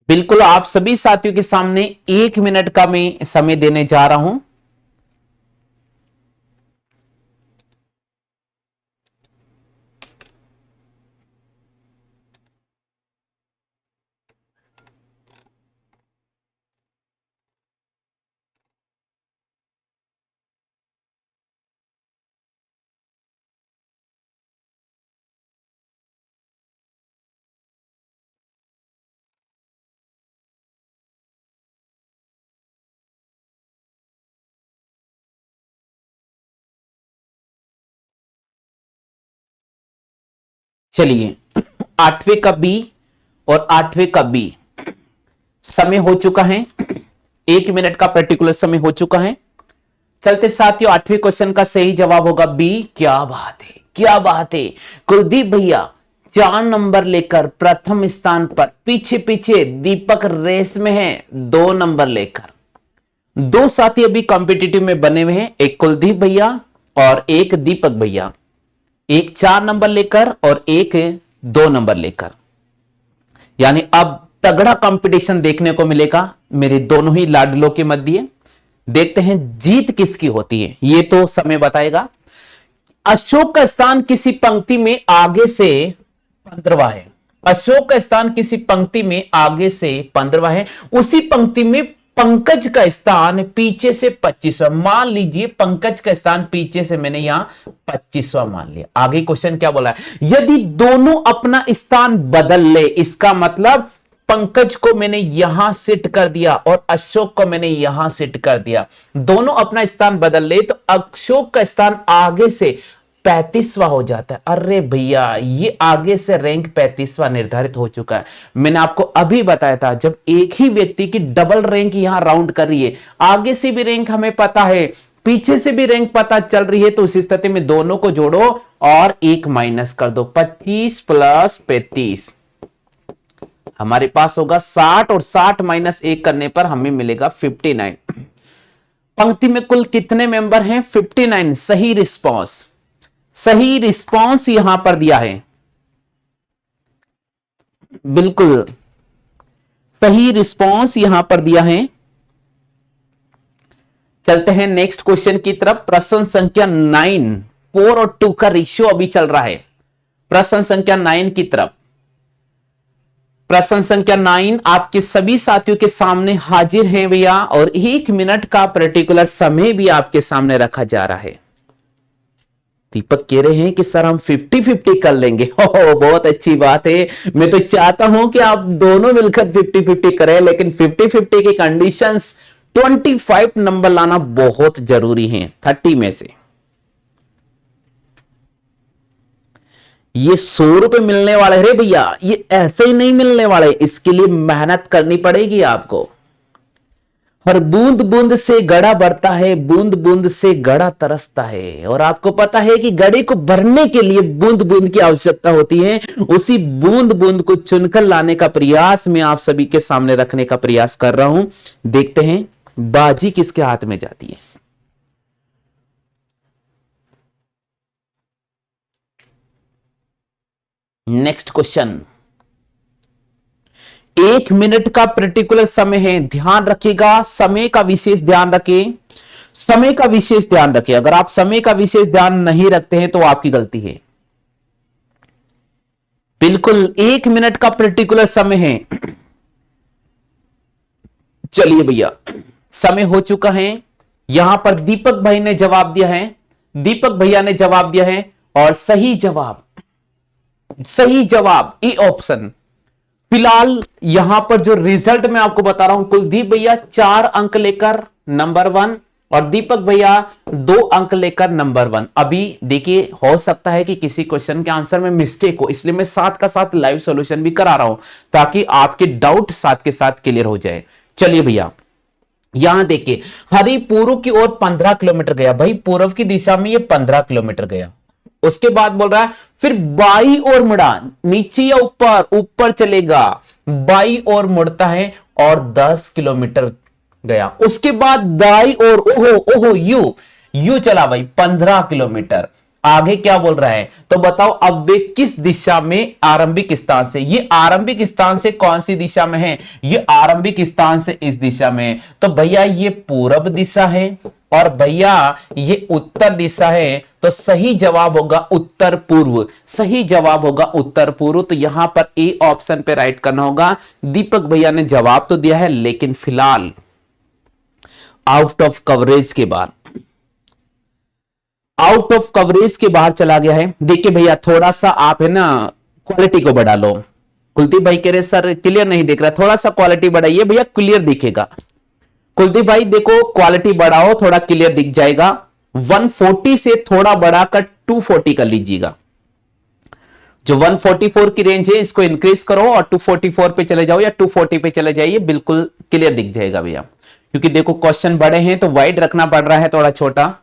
बिल्कुल, आप सभी साथियों के सामने 1 मिनट का मैं समय देने जा रहा हूं। चलिए, 8वें का बी और 8वें का बी समय हो चुका है। 1 मिनट का पर्टिकुलर समय हो चुका है। चलते साथियों, 8वें क्वेश्चन का सही जवाब होगा बी। क्या बात है, क्या बात है। कुलदीप भैया 4 नंबर लेकर प्रथम स्थान पर, पीछे पीछे दीपक रेस में है 2 नंबर लेकर। दो साथी अभी कॉम्पिटिटिव में बने हुए हैं, एक कुलदीप भैया और एक दीपक भैया। एक 4 नंबर लेकर और एक 2 नंबर लेकर। यानी अब तगड़ा कंपटीशन देखने को मिलेगा मेरे दोनों ही लाडलों के मध्य। देखते हैं जीत किसकी होती है, ये तो समय बताएगा। अशोक का स्थान किसी पंक्ति में आगे से 15वां है। अशोक का स्थान किसी पंक्ति में आगे से 15वां है। उसी पंक्ति में पंकज का स्थान पीछे से 25वां। मान लीजिए पंकज का स्थान पीछे से मैंने यहां 25वां मान लिया। आगे क्वेश्चन क्या बोला है, यदि दोनों अपना स्थान बदल ले, इसका मतलब पंकज को मैंने यहां सेट कर दिया और अशोक को मैंने यहां सेट कर दिया, दोनों अपना स्थान बदल ले तो अशोक का स्थान आगे से 35वां हो जाता है। अरे भैया, ये आगे से रैंक 35वां निर्धारित हो चुका है। मैंने आपको अभी बताया था, जब एक ही व्यक्ति की डबल रैंक यहां राउंड कर रही है, आगे से भी रैंक हमें पता है, पीछे से भी रैंक पता चल रही है, तो उस स्थिति में दोनों को जोड़ो और एक माइनस कर दो। 25 प्लस 35 हमारे पास होगा 60 और 60 माइनस 1 करने पर हमें मिलेगा 59। पंक्ति में कुल कितने मेंबर हैं? 59। सही रिस्पॉन्स, सही रिस्पॉन्स यहां पर दिया है, बिल्कुल सही रिस्पॉन्स यहां पर दिया है। चलते हैं नेक्स्ट क्वेश्चन की तरफ। प्रश्न संख्या 9, 4 और 2 का रेशियो अभी चल रहा है। प्रश्न संख्या 9 की तरफ। प्रश्न संख्या 9 आपके सभी साथियों के सामने हाजिर है भैया, और 1 मिनट का पर्टिकुलर समय भी आपके सामने रखा जा रहा है। दीपक कह रहे हैं कि सर हम 50-50 कर लेंगे। हो, बहुत अच्छी बात है। मैं तो चाहता हूं कि आप दोनों मिलकर 50-50 करें, लेकिन 50-50 की कंडीशंस 25 नंबर लाना बहुत जरूरी है 30 में से। ये 100 रुपए मिलने वाले रे भैया, ये ऐसे ही नहीं मिलने वाले, इसके लिए मेहनत करनी पड़ेगी आपको। और बूंद बूंद से घड़ा बढ़ता है, बूंद बूंद से घड़ा तरसता है। और आपको पता है कि घड़े को भरने के लिए बूंद बूंद की आवश्यकता होती है। उसी बूंद बूंद को चुनकर लाने का प्रयास मैं आप सभी के सामने रखने का प्रयास कर रहा हूं। देखते हैं बाजी किसके हाथ में जाती है। Next question. 1 मिनट का पर्टिकुलर समय है, ध्यान रखिएगा, समय का विशेष ध्यान रखें, समय का विशेष ध्यान रखें। अगर आप समय का विशेष ध्यान नहीं रखते हैं तो आपकी गलती है। बिल्कुल 1 मिनट का पर्टिकुलर समय है। चलिए भैया, समय हो चुका है। यहां पर दीपक भाई ने जवाब दिया है, दीपक भैया ने जवाब दिया है, और सही जवाब, सही जवाब ए ऑप्शन। फिलहाल यहां पर जो रिजल्ट मैं आपको बता रहा हूं, कुलदीप भैया 4 अंक लेकर नंबर 1 और दीपक भैया 2 अंक लेकर नंबर 1। अभी देखिए, हो सकता है कि किसी क्वेश्चन के आंसर में मिस्टेक हो, इसलिए मैं साथ का साथ लाइव सॉल्यूशन भी करा रहा हूं ताकि आपके डाउट साथ के साथ क्लियर हो जाए। चलिए भैया, यहां देखिए, हरि पूर्व की ओर 15 किलोमीटर गया। भाई पूर्व की दिशा में ये 15 किलोमीटर गया। उसके बाद बोल रहा है फिर बाई ओर मुड़ा, नीचे या ऊपर? ऊपर चलेगा, बाई ओर मुड़ता है और 10 किलोमीटर गया। उसके बाद दाई ओर, ओहो ओहो, यू चला भाई 15 किलोमीटर। आगे क्या बोल रहा है, तो बताओ अब वे किस दिशा में आरंभिक स्थान से, ये आरंभिक स्थान से कौन सी दिशा में है, ये आरंभिक स्थान से इस दिशा में है। तो भैया ये पूरब दिशा है और भैया ये उत्तर दिशा है, तो सही जवाब होगा उत्तर पूर्व, सही जवाब होगा उत्तर पूर्व। तो यहां पर ए ऑप्शन पे राइट करना होगा। दीपक भैया ने जवाब तो दिया है लेकिन फिलहाल आउट ऑफ कवरेज के बाद, आउट ऑफ कवरेज के बाहर चला गया है। देखिए भैया थोड़ा सा आप है ना क्वालिटी को बढ़ा लो। कुलदीप भाई कह रहे सर क्लियर नहीं दिख रहा, थोड़ा सा क्वालिटी बढ़ाइए भैया, क्लियर दिखेगा। कुलदीप भाई देखो क्वालिटी बढ़ाओ, थोड़ा क्लियर दिख जाएगा। 140 से थोड़ा बढ़ाकर 240 कर लीजिएगा। जो 144 की रेंज है इसको इंक्रीज करो और 244 पे चले जाओ या 240 पे चले जाइए, बिल्कुल क्लियर दिख जाएगा भैया। क्योंकि देखो क्वेश्चन बड़े हैं तो वाइड रखना पड़ रहा है, थोड़ा छोटा।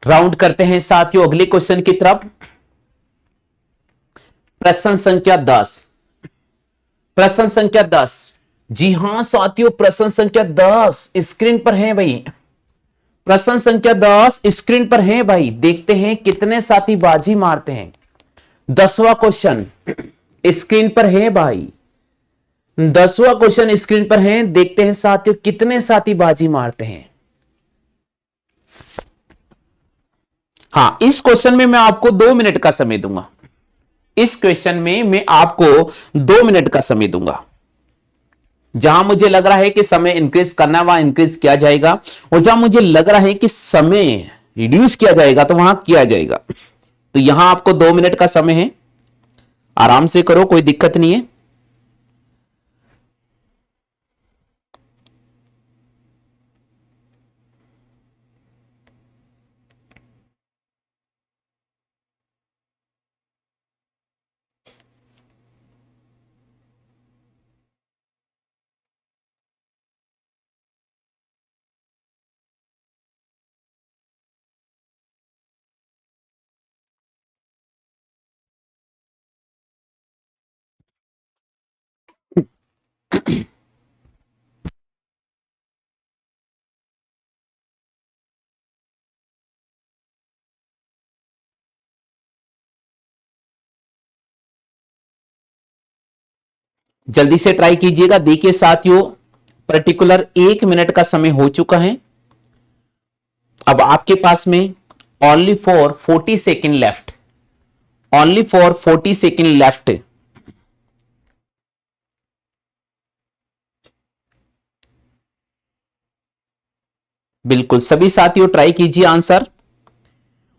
राउंड करते हैं साथियों अगले क्वेश्चन की तरफ। प्रश्न संख्या 10, प्रश्न संख्या 10। जी हां साथियों प्रश्न संख्या 10 स्क्रीन पर है भाई, प्रश्न संख्या 10 स्क्रीन पर है भाई। देखते हैं कितने साथी बाजी मारते हैं। 10वां क्वेश्चन स्क्रीन पर है भाई, 10वां क्वेश्चन स्क्रीन पर है। देखते हैं साथियों कितने साथी बाजी मारते हैं। हाँ इस क्वेश्चन में मैं आपको 2 मिनट का समय दूंगा, इस क्वेश्चन में मैं आपको 2 मिनट का समय दूंगा। जहां मुझे लग रहा है कि समय इंक्रीज करना वहां इंक्रीज किया जाएगा, और जहां मुझे लग रहा है कि समय रिड्यूस किया जाएगा तो वहां किया जाएगा। तो यहां आपको 2 मिनट का समय है, आराम से करो, कोई दिक्कत नहीं है। जल्दी से ट्राई कीजिएगा। देखिए साथियों पर्टिकुलर 1 मिनट का समय हो चुका है। अब आपके पास में only for 40 second left, only for 40 second left. बिल्कुल सभी साथियों ट्राई कीजिए आंसर,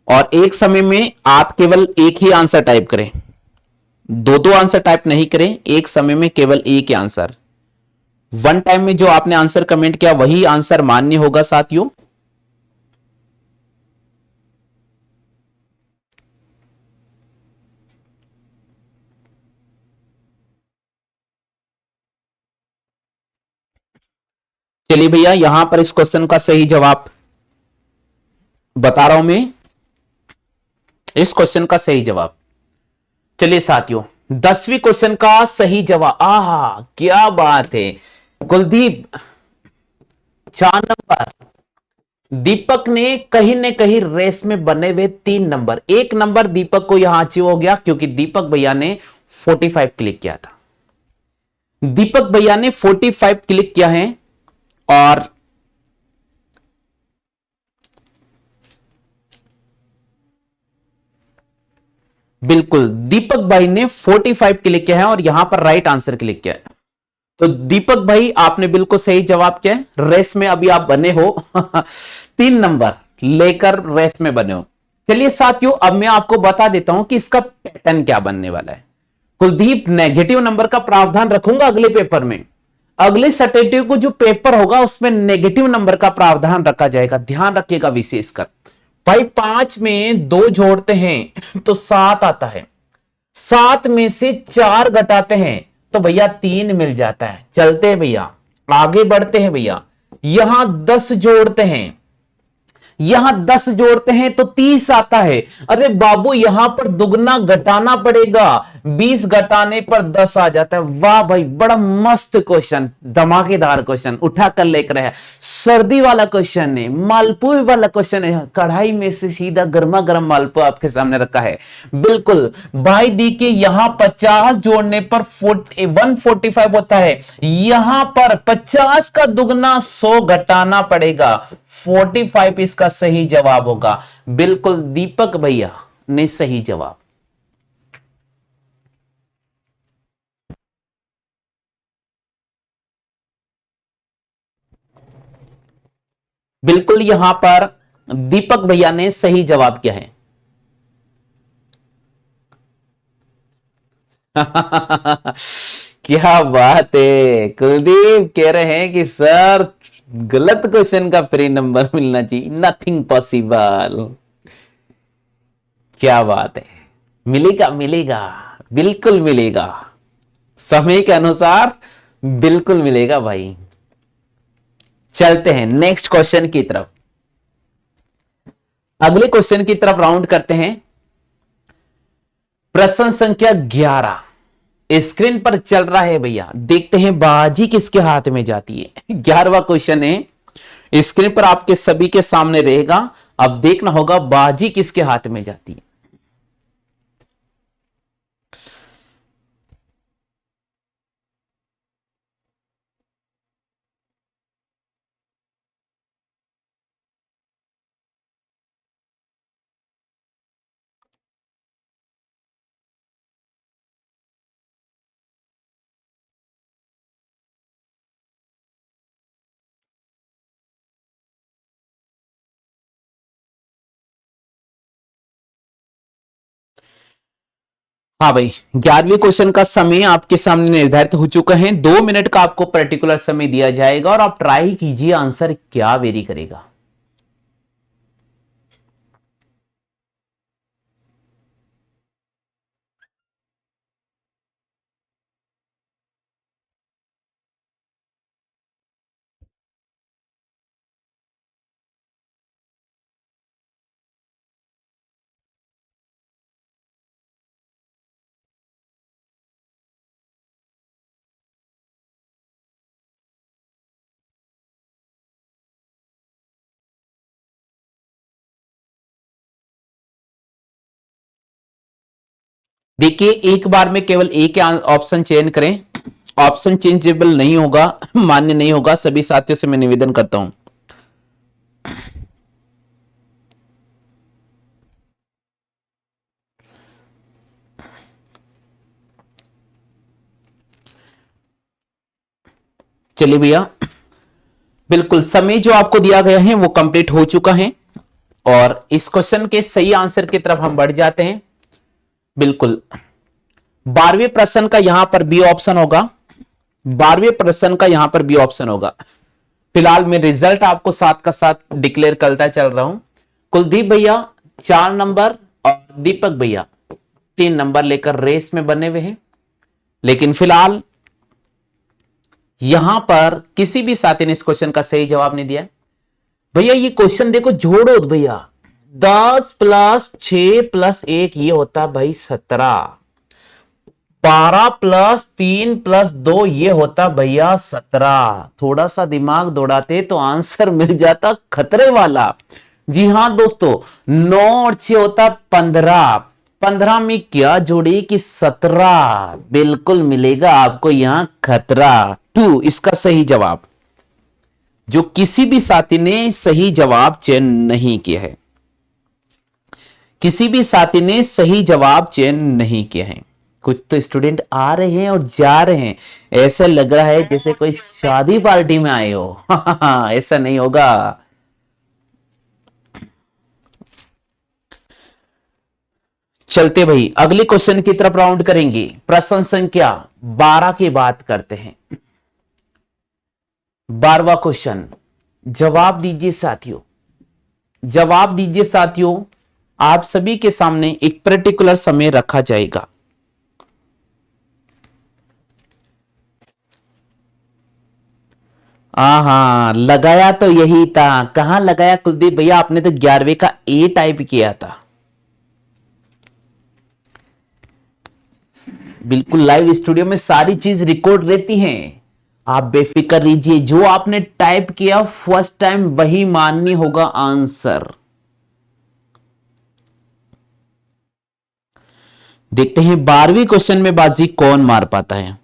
और एक समय में आप केवल एक ही आंसर टाइप करें, 2 आंसर टाइप नहीं करें, एक समय में केवल एक ही आंसर। वन टाइम में जो आपने आंसर कमेंट किया वही आंसर मान्य होगा साथियों। चलिए भैया यहां पर इस क्वेश्चन का सही जवाब बता रहा हूं मैं, इस क्वेश्चन का सही जवाब। चलिए साथियों 10वीं क्वेश्चन का सही जवाब, आहा क्या बात है कुलदीप, 4 नंबर। दीपक ने कहीं न कहीं रेस में बने हुए 3 नंबर, 1 नंबर दीपक को यहां अचीव हो गया क्योंकि दीपक भैया ने 45 क्लिक किया था। दीपक भैया ने 45 क्लिक किया है और बिल्कुल दीपक भाई ने 45 क्लिक किया है और यहां पर राइट आंसर क्लिक किया है। तो दीपक भाई आपने बिल्कुल सही जवाब किया है। रेस में अभी आप बने हो 3 नंबर लेकर रेस में बने हो। चलिए साथियों अब मैं आपको बता देता हूं कि इसका पैटर्न क्या बनने वाला है। कुलदीप नेगेटिव नंबर का प्रावधान रखूंगा अगले पेपर में, अगले सैटरडे को जो पेपर होगा उसमें नेगेटिव नंबर का प्रावधान रखा जाएगा, ध्यान रखिएगा विशेषकर। भाई 5 में 2 जोड़ते हैं तो 7 आता है, 7 में से 4 घटाते हैं तो भैया 3 मिल जाता है। चलते हैं भैया आगे बढ़ते हैं भैया, यहां 10 जोड़ते हैं, यहां 10 जोड़ते हैं तो 30 आता है। अरे बाबू यहां पर दुगना घटाना पड़ेगा, 20 घटाने पर 10 आ जाता है। वाह भाई, बड़ा मस्त क्वेश्चन, धमाकेदार क्वेश्चन उठा कर लेकर है। सर्दी वाला क्वेश्चन है, मालपुए वाला क्वेश्चन है, कढ़ाई में से सीधा गर्मा गर्म मालपुआ आपके सामने रखा है। बिल्कुल भाई, देखिए यहां 50 जोड़ने पर 145 होता है, यहां पर 50 का दुगना 100 घटाना पड़ेगा, 45 इसका सही जवाब होगा। बिल्कुल दीपक भैया ने सही जवाब। बिल्कुल यहां पर दीपक भैया ने सही जवाब किया है। क्या बात है, कुलदीप कह रहे हैं कि सर गलत क्वेश्चन का फ्री नंबर मिलना चाहिए, नथिंग पॉसिबल। क्या बात है, मिलेगा मिलेगा, बिल्कुल मिलेगा, समय के अनुसार बिल्कुल मिलेगा भाई। चलते हैं नेक्स्ट क्वेश्चन की तरफ, अगले क्वेश्चन की तरफ राउंड करते हैं। प्रश्न संख्या 11 स्क्रीन पर चल रहा है भैया, देखते हैं बाजी किसके हाथ में जाती है। 11वां क्वेश्चन है, स्क्रीन पर आपके सभी के सामने रहेगा, अब देखना होगा बाजी किसके हाथ में जाती है। हाँ भाई, 11वें क्वेश्चन का समय आपके सामने निर्धारित हो चुका है, 2 मिनट का आपको पर्टिकुलर समय दिया जाएगा और आप ट्राई कीजिए आंसर क्या वेरी करेगा। देखिए एक बार में केवल एक ऑप्शन चयन करें, ऑप्शन चेंजेबल नहीं होगा, मान्य नहीं होगा, सभी साथियों से मैं निवेदन करता हूं। चलिए भैया, बिल्कुल समय जो आपको दिया गया है वो कंप्लीट हो चुका है और इस क्वेश्चन के सही आंसर की तरफ हम बढ़ जाते हैं। बिल्कुल 12वें प्रश्न का यहां पर बी ऑप्शन होगा, 12वें प्रश्न का यहां पर बी ऑप्शन होगा। फिलहाल मैं रिजल्ट आपको साथ का साथ डिक्लेयर करता चल रहा हूं। कुलदीप भैया 4 नंबर और दीपक भैया 3 नंबर लेकर रेस में बने हुए हैं, लेकिन फिलहाल यहां पर किसी भी साथी ने इस क्वेश्चन का सही जवाब नहीं दिया। भैया ये क्वेश्चन देखो, जोड़ो भैया, 10 प्लस 6 प्लस 1 ये होता भाई 17, 12 प्लस 3 प्लस 2 ये होता भैया 17। थोड़ा सा दिमाग दौड़ाते तो आंसर मिल जाता खतरे वाला। जी हां दोस्तों, 9 और 6 होता 15, 15 में क्या जोड़े कि 17, बिल्कुल मिलेगा आपको यहां खतरा 2 इसका सही जवाब, जो किसी भी साथी ने सही जवाब चयन नहीं किया है, किसी भी साथी ने सही जवाब चयन नहीं किया है। कुछ तो स्टूडेंट आ रहे हैं और जा रहे हैं, ऐसा लग रहा है जैसे कोई शादी पार्टी में आए हो। ऐसा नहीं होगा। चलते भाई अगले क्वेश्चन की तरफ राउंड करेंगे। प्रश्न संख्या 12 की बात करते हैं। 12वां क्वेश्चन, जवाब दीजिए साथियों, जवाब दीजिए साथियों। आप सभी के सामने एक पर्टिकुलर समय रखा जाएगा। हाँ लगाया तो यही था, कहां लगाया कुलदीप भैया, आपने तो 11वें का ए टाइप किया था। बिल्कुल लाइव स्टूडियो में सारी चीज रिकॉर्ड रहती हैं। आप बेफिक्र रहिए, जो आपने टाइप किया फर्स्ट टाइम वही मान्य होगा आंसर। देखते हैं 12वीं क्वेश्चन में बाजी कौन मार पाता है।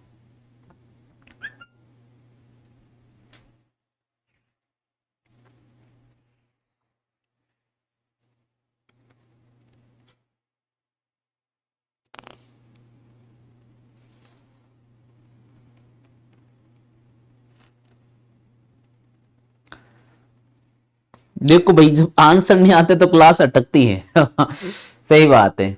देखो भाई, जब आंसर नहीं आते तो क्लास अटकती है। सही बात है।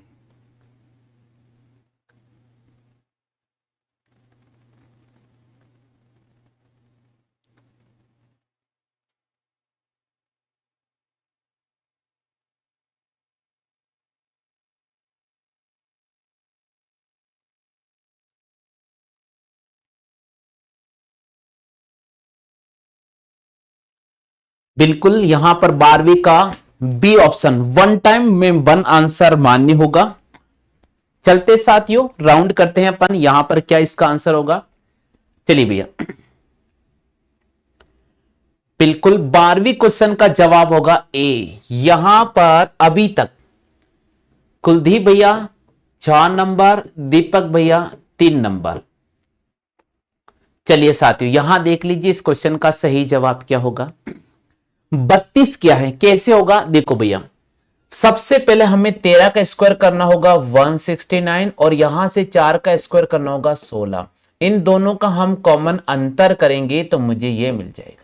बिल्कुल यहां पर 12वीं का बी ऑप्शन, वन टाइम में वन आंसर मान्य होगा। चलते साथियों राउंड करते हैं अपन, यहां पर क्या इसका आंसर होगा। चलिए भैया, बिल्कुल 12वीं क्वेश्चन का जवाब होगा ए। यहां पर अभी तक कुलदीप भैया 4 नंबर, दीपक भैया 3 नंबर। चलिए साथियों यहां देख लीजिए इस क्वेश्चन का सही जवाब क्या होगा। 32 क्या है, कैसे होगा, देखो भैया सबसे पहले हमें 13 का स्क्वायर करना होगा 169, और यहां से 4 का स्क्वायर करना होगा 16। इन दोनों का हम कॉमन अंतर करेंगे तो मुझे यह मिल जाएगा।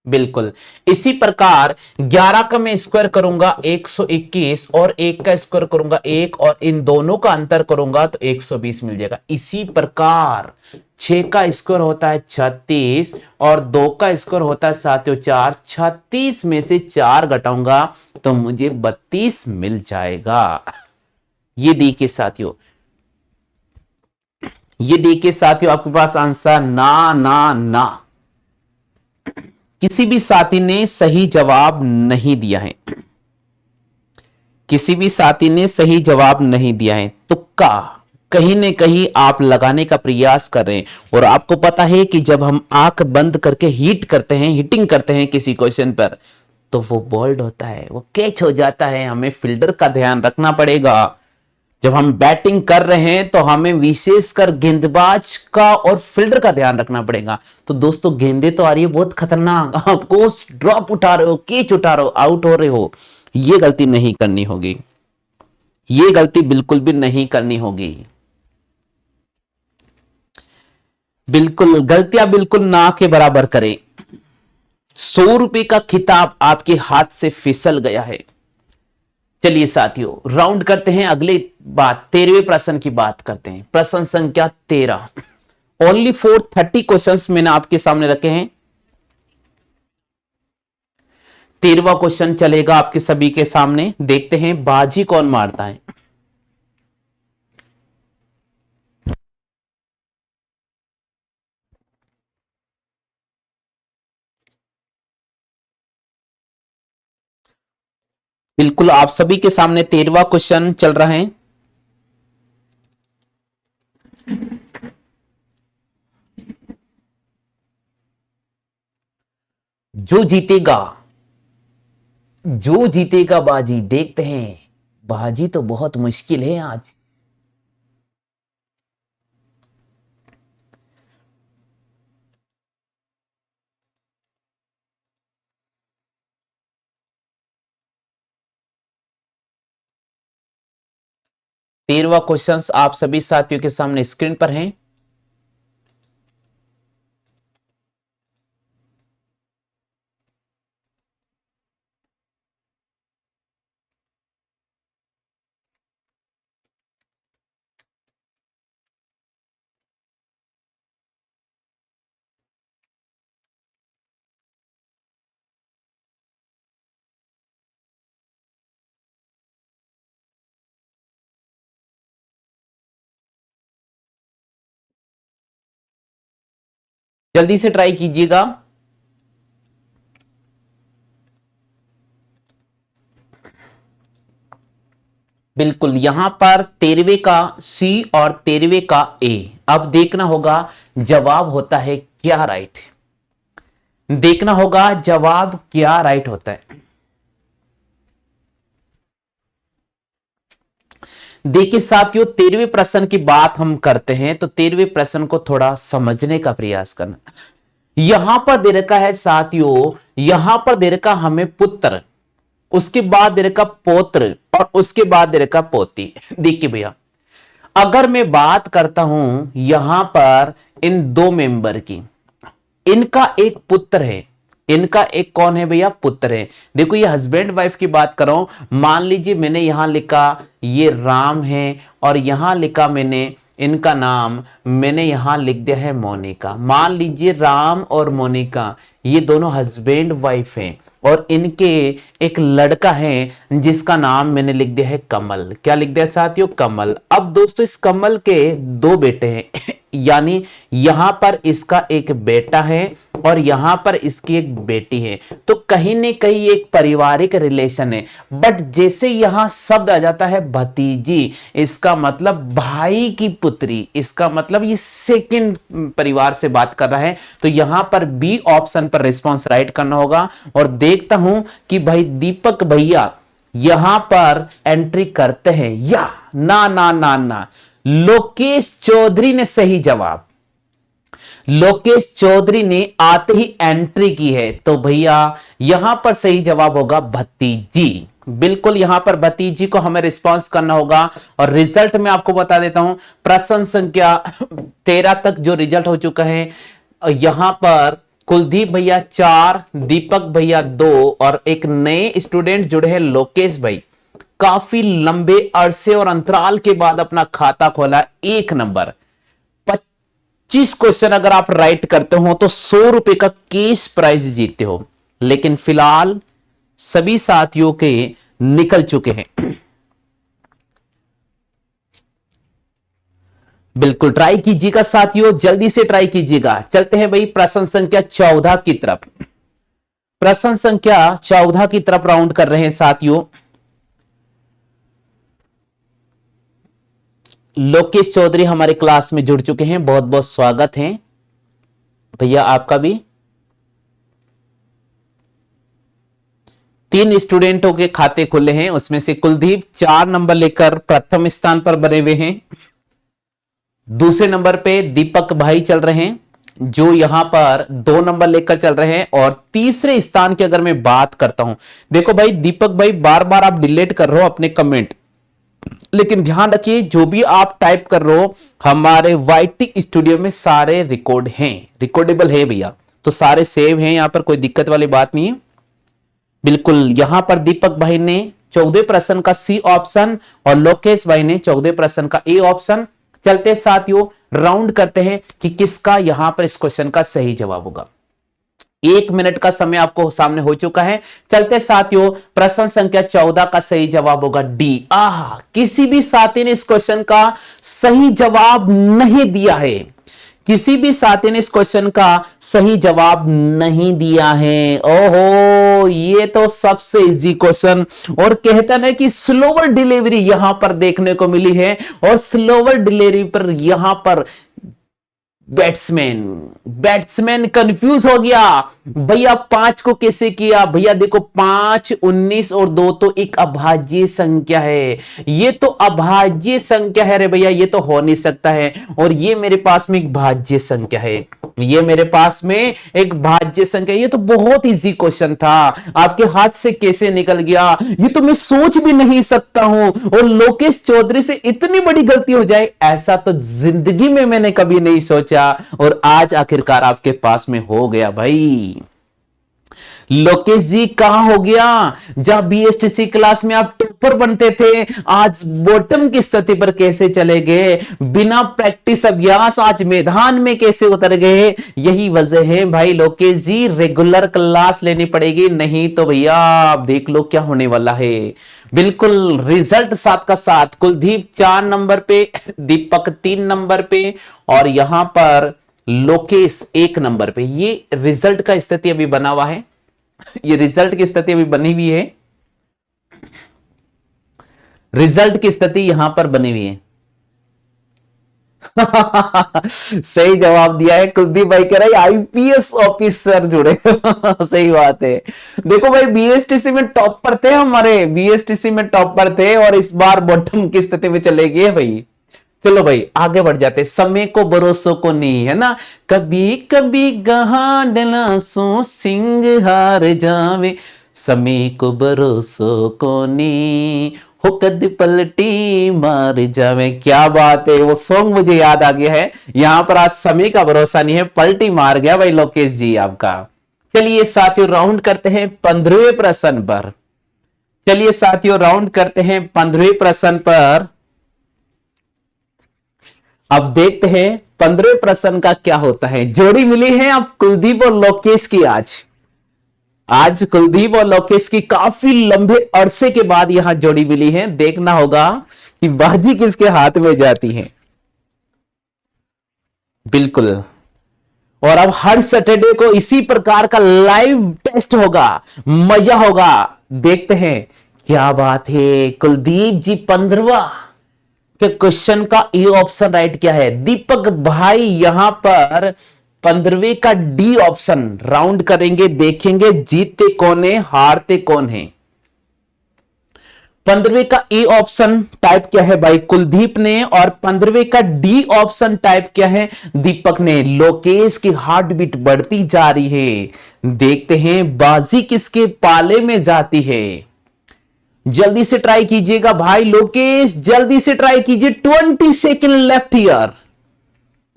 बिल्कुल इसी प्रकार 11 का मैं स्क्वायर करूंगा 121, और 1 का स्क्वायर करूंगा 1, और इन दोनों का अंतर करूंगा तो 120 मिल जाएगा। इसी प्रकार 6 का स्क्वायर होता है 36, और 2 का स्क्वायर होता है 7 और 4, 36 में से 4 घटाऊंगा तो मुझे 32 मिल जाएगा। ये देखिए साथियों, ये देखिए साथियों, आपके पास आंसर ना ना ना, किसी भी साथी ने सही जवाब नहीं दिया है। किसी भी साथी ने सही जवाब नहीं दिया है। तुक्का कहीं न कहीं आप लगाने का प्रयास कर रहे हैं, और आपको पता है कि जब हम आंख बंद करके हीट करते हैं, हिटिंग करते हैं किसी क्वेश्चन पर, तो वो बोल्ड होता है, वो कैच हो जाता है। हमें फील्डर का ध्यान रखना पड़ेगा। जब हम बैटिंग कर रहे हैं तो हमें विशेषकर गेंदबाज का और फील्डर का ध्यान रखना पड़ेगा। तो दोस्तों गेंदे तो आ रही है बहुत खतरनाक, आपको ड्रॉप उठा रहे हो, कैच उठा रहे हो, आउट हो रहे हो, ये गलती नहीं करनी होगी। ये गलती बिल्कुल भी नहीं करनी होगी। बिल्कुल गलतियां बिल्कुल ना के बराबर करें। 100 रुपए का खिताब आपके हाथ से फिसल गया है। चलिए साथियों राउंड करते हैं, अगले बात 13वें प्रश्न की बात करते हैं। प्रश्न संख्या 13, ओनली फॉर 30 क्वेश्चंस मैंने आपके सामने रखे हैं। 13वां क्वेश्चन चलेगा आपके सभी के सामने, देखते हैं बाजी कौन मारता है। बिल्कुल आप सभी के सामने 13वां क्वेश्चन चल रहा है। जो जीतेगा, जो जीतेगा बाजी, देखते हैं। बाजी तो बहुत मुश्किल है आज। तेरहवां क्वेश्चन आप सभी साथियों के सामने स्क्रीन पर है। जल्दी से ट्राई कीजिएगा। बिल्कुल, यहां पर 13वें का सी और 13वें का ए। अब देखना होगा जवाब होता है क्या राइट, देखना होगा जवाब क्या राइट होता है। देखिए साथियों, 13वें प्रश्न की बात हम करते हैं तो 13वें प्रश्न को थोड़ा समझने का प्रयास करना। यहां पर दे रखा है साथियों, यहां पर दे रखा हमें पुत्र, उसके बाद दे रखा पौत्र और उसके बाद दे रखा पोती। देखिए भैया, अगर मैं बात करता हूं यहां पर इन दो मेंबर की, इनका एक पुत्र है, इनका एक कौन है भैया, पुत्र है। देखो ये हस्बैंड वाइफ की बात कर रहा हूं। मान लीजिए मैंने यहां लिखा ये राम है और यहां लिखा मैंने इनका नाम, मैंने यहां लिख दिया है मोनिका। मान लीजिए राम और मोनिका ये दोनों हस्बैंड वाइफ हैं और इनके एक लड़का है जिसका नाम मैंने लिख दिया है कमल। क्या लिख दिया साथियों, कमल। अब दोस्तों इस कमल के दो बेटे हैं यानी यहां पर इसका एक बेटा है और यहां पर इसकी एक बेटी है, तो कहीं ना कहीं एक पारिवारिक रिलेशन है। बट जैसे यहां शब्द आ जाता है भतीजी, इसका मतलब भाई की पुत्री, इसका मतलब ये सेकंड परिवार से बात कर रहा है। तो यहां पर बी ऑप्शन पर रिस्पॉन्स राइट करना होगा। और देखता हूं कि भाई दीपक भैया यहां पर एंट्री करते हैं या ना ना ना ना। लोकेश चौधरी ने सही जवाब, लोकेश चौधरी ने आते ही एंट्री की है, तो भैया यहां पर सही जवाब होगा भतीजी। बिल्कुल यहां पर भतीजी को हमें रिस्पांस करना होगा। और रिजल्ट में आपको बता देता हूं, प्रश्न संख्या 13 तक जो रिजल्ट हो चुका है, यहां पर कुलदीप भैया 4, दीपक भैया 2 और एक नए स्टूडेंट जुड़े हैं लोकेश भाई। काफी लंबे अरसे और अंतराल के बाद अपना खाता खोला। 1 नंबर, 25 क्वेश्चन अगर आप राइट करते हो तो 100 रुपए का कैश प्राइज जीतते हो। लेकिन फिलहाल सभी साथियों के निकल चुके हैं। बिल्कुल ट्राई कीजिएगा साथियों, जल्दी से ट्राई कीजिएगा। चलते हैं भाई प्रश्न संख्या 14 की तरफ। प्रश्न संख्या 14 की तरफ राउंड कर रहे हैं साथियों। लोकेश चौधरी हमारे क्लास में जुड़ चुके हैं, बहुत बहुत स्वागत है भैया आपका भी। 3 स्टूडेंटों के खाते खुले हैं, उसमें से कुलदीप 4 नंबर लेकर प्रथम स्थान पर बने हुए हैं। दूसरे नंबर पे दीपक भाई चल रहे हैं जो यहां पर 2 नंबर लेकर चल रहे हैं। और तीसरे स्थान की अगर मैं बात करता हूं, देखो भाई दीपक भाई बार बार आप डिलीट कर रहे हो अपने कमेंट, लेकिन ध्यान रखिए जो भी आप टाइप कर रहे हो हमारे वाईटी स्टूडियो में सारे रिकॉर्ड हैं, रिकॉर्डेबल है भैया, तो सारे सेव हैं, यहां पर कोई दिक्कत वाली बात नहीं है। बिल्कुल यहां पर दीपक भाई ने 14 प्रश्न का सी ऑप्शन और लोकेश भाई ने 14 प्रश्न का ए ऑप्शन। चलते साथियों राउंड करते हैं कि किसका यहां पर इस क्वेश्चन का सही जवाब होगा। 1 मिनट का समय आपको सामने हो चुका है। चलते साथियों प्रश्न संख्या 14 का सही जवाब होगा डी। किसी भी साथी ने इस क्वेश्चन का सही जवाब नहीं दिया है, किसी भी साथी ने इस क्वेश्चन का सही जवाब नहीं दिया है। ओहो ये तो सबसे इजी क्वेश्चन, और कहता है कि स्लोवर डिलीवरी यहां पर देखने को मिली है। और स्लोवर डिलीवरी पर यहां पर बैट्समैन, बैट्समैन कंफ्यूज हो गया भैया 5 को कैसे किया। भैया देखो 5, 19 और 2 तो एक अभाज्य संख्या है, ये तो अभाज्य संख्या है रे भैया, ये तो हो नहीं सकता है। और ये मेरे पास में एक भाज्य संख्या है, ये मेरे पास में एक भाज्य संख्या। ये तो बहुत इजी क्वेश्चन था, आपके हाथ से कैसे निकल गया ये तो मैं सोच भी नहीं सकता हूं। और लोकेश चौधरी से इतनी बड़ी गलती हो जाए ऐसा तो जिंदगी में मैंने कभी नहीं सोचा, और आज आखिरकार आपके पास में हो गया भाई। लोकेश जी कहां हो गया, जब बीएसटीसी क्लास में आप टॉपर बनते थे आज बॉटम की स्थिति पर कैसे चले गए, बिना प्रैक्टिस अभ्यास आज मैदान में कैसे उतर गए। यही वजह है भाई लोकेश जी, रेगुलर क्लास लेनी पड़ेगी, नहीं तो भैया आप देख लो क्या होने वाला है। बिल्कुल रिजल्ट 7 का 7, कुलदीप 4 नंबर पे, दीपक 3 नंबर पे और यहां पर लोकेश 1 नंबर पे। ये रिजल्ट का स्थिति अभी बना हुआ है, ये रिजल्ट की स्थिति अभी बनी हुई है। रिजल्ट की स्थिति यहां पर बनी हुई है। सही जवाब दिया है कुलदीप भाई, कह रहे हैं आईपीएस ऑफिसर जुड़े। सही बात है। देखो भाई बीएसटीसी में टॉप पर थे, हमारे बीएसटीसी में टॉप पर थे और इस बार बॉटम की स्थिति में चले गए भाई। चलो भाई आगे बढ़ जाते, समय को भरोसों को नहीं, है ना। कभी कभी गहाडला सो सिंह हार जावे, समय को भरोसों को नहीं, हो कद पलटी मार जावे। क्या बात है, वो सॉन्ग मुझे याद आ गया है। यहां पर आज समय का भरोसा नहीं है, पलटी मार गया भाई लोकेश जी आपका। चलिए साथियों राउंड करते हैं 15वें प्रश्न पर। चलिए साथियों राउंड करते हैं 15वें प्रश्न पर। अब देखते हैं 15वें प्रश्न का क्या होता है। जोड़ी मिली है अब कुलदीप और लोकेश की। आज कुलदीप और लोकेश की काफी लंबे अरसे के बाद यहां जोड़ी मिली है। देखना होगा कि बाजी किसके हाथ में जाती है। बिल्कुल। और अब हर सैटरडे को इसी प्रकार का लाइव टेस्ट होगा, मजा होगा। देखते हैं क्या बात है। कुलदीप जी 15वां के क्वेश्चन का ए ऑप्शन राइट क्या है। दीपक भाई यहां पर 15वें का डी ऑप्शन राउंड करेंगे, देखेंगे जीतते कौन है हारते कौन है। 15वें का ए ऑप्शन टाइप क्या है भाई कुलदीप ने, और 15वें का डी ऑप्शन टाइप क्या है दीपक ने। लोकेश की हार्ट बीट बढ़ती जा रही है। देखते हैं बाजी किसके पाले में जाती है। जल्दी से ट्राई कीजिएगा भाई लोकेश, जल्दी से ट्राई कीजिए। 20 second left here,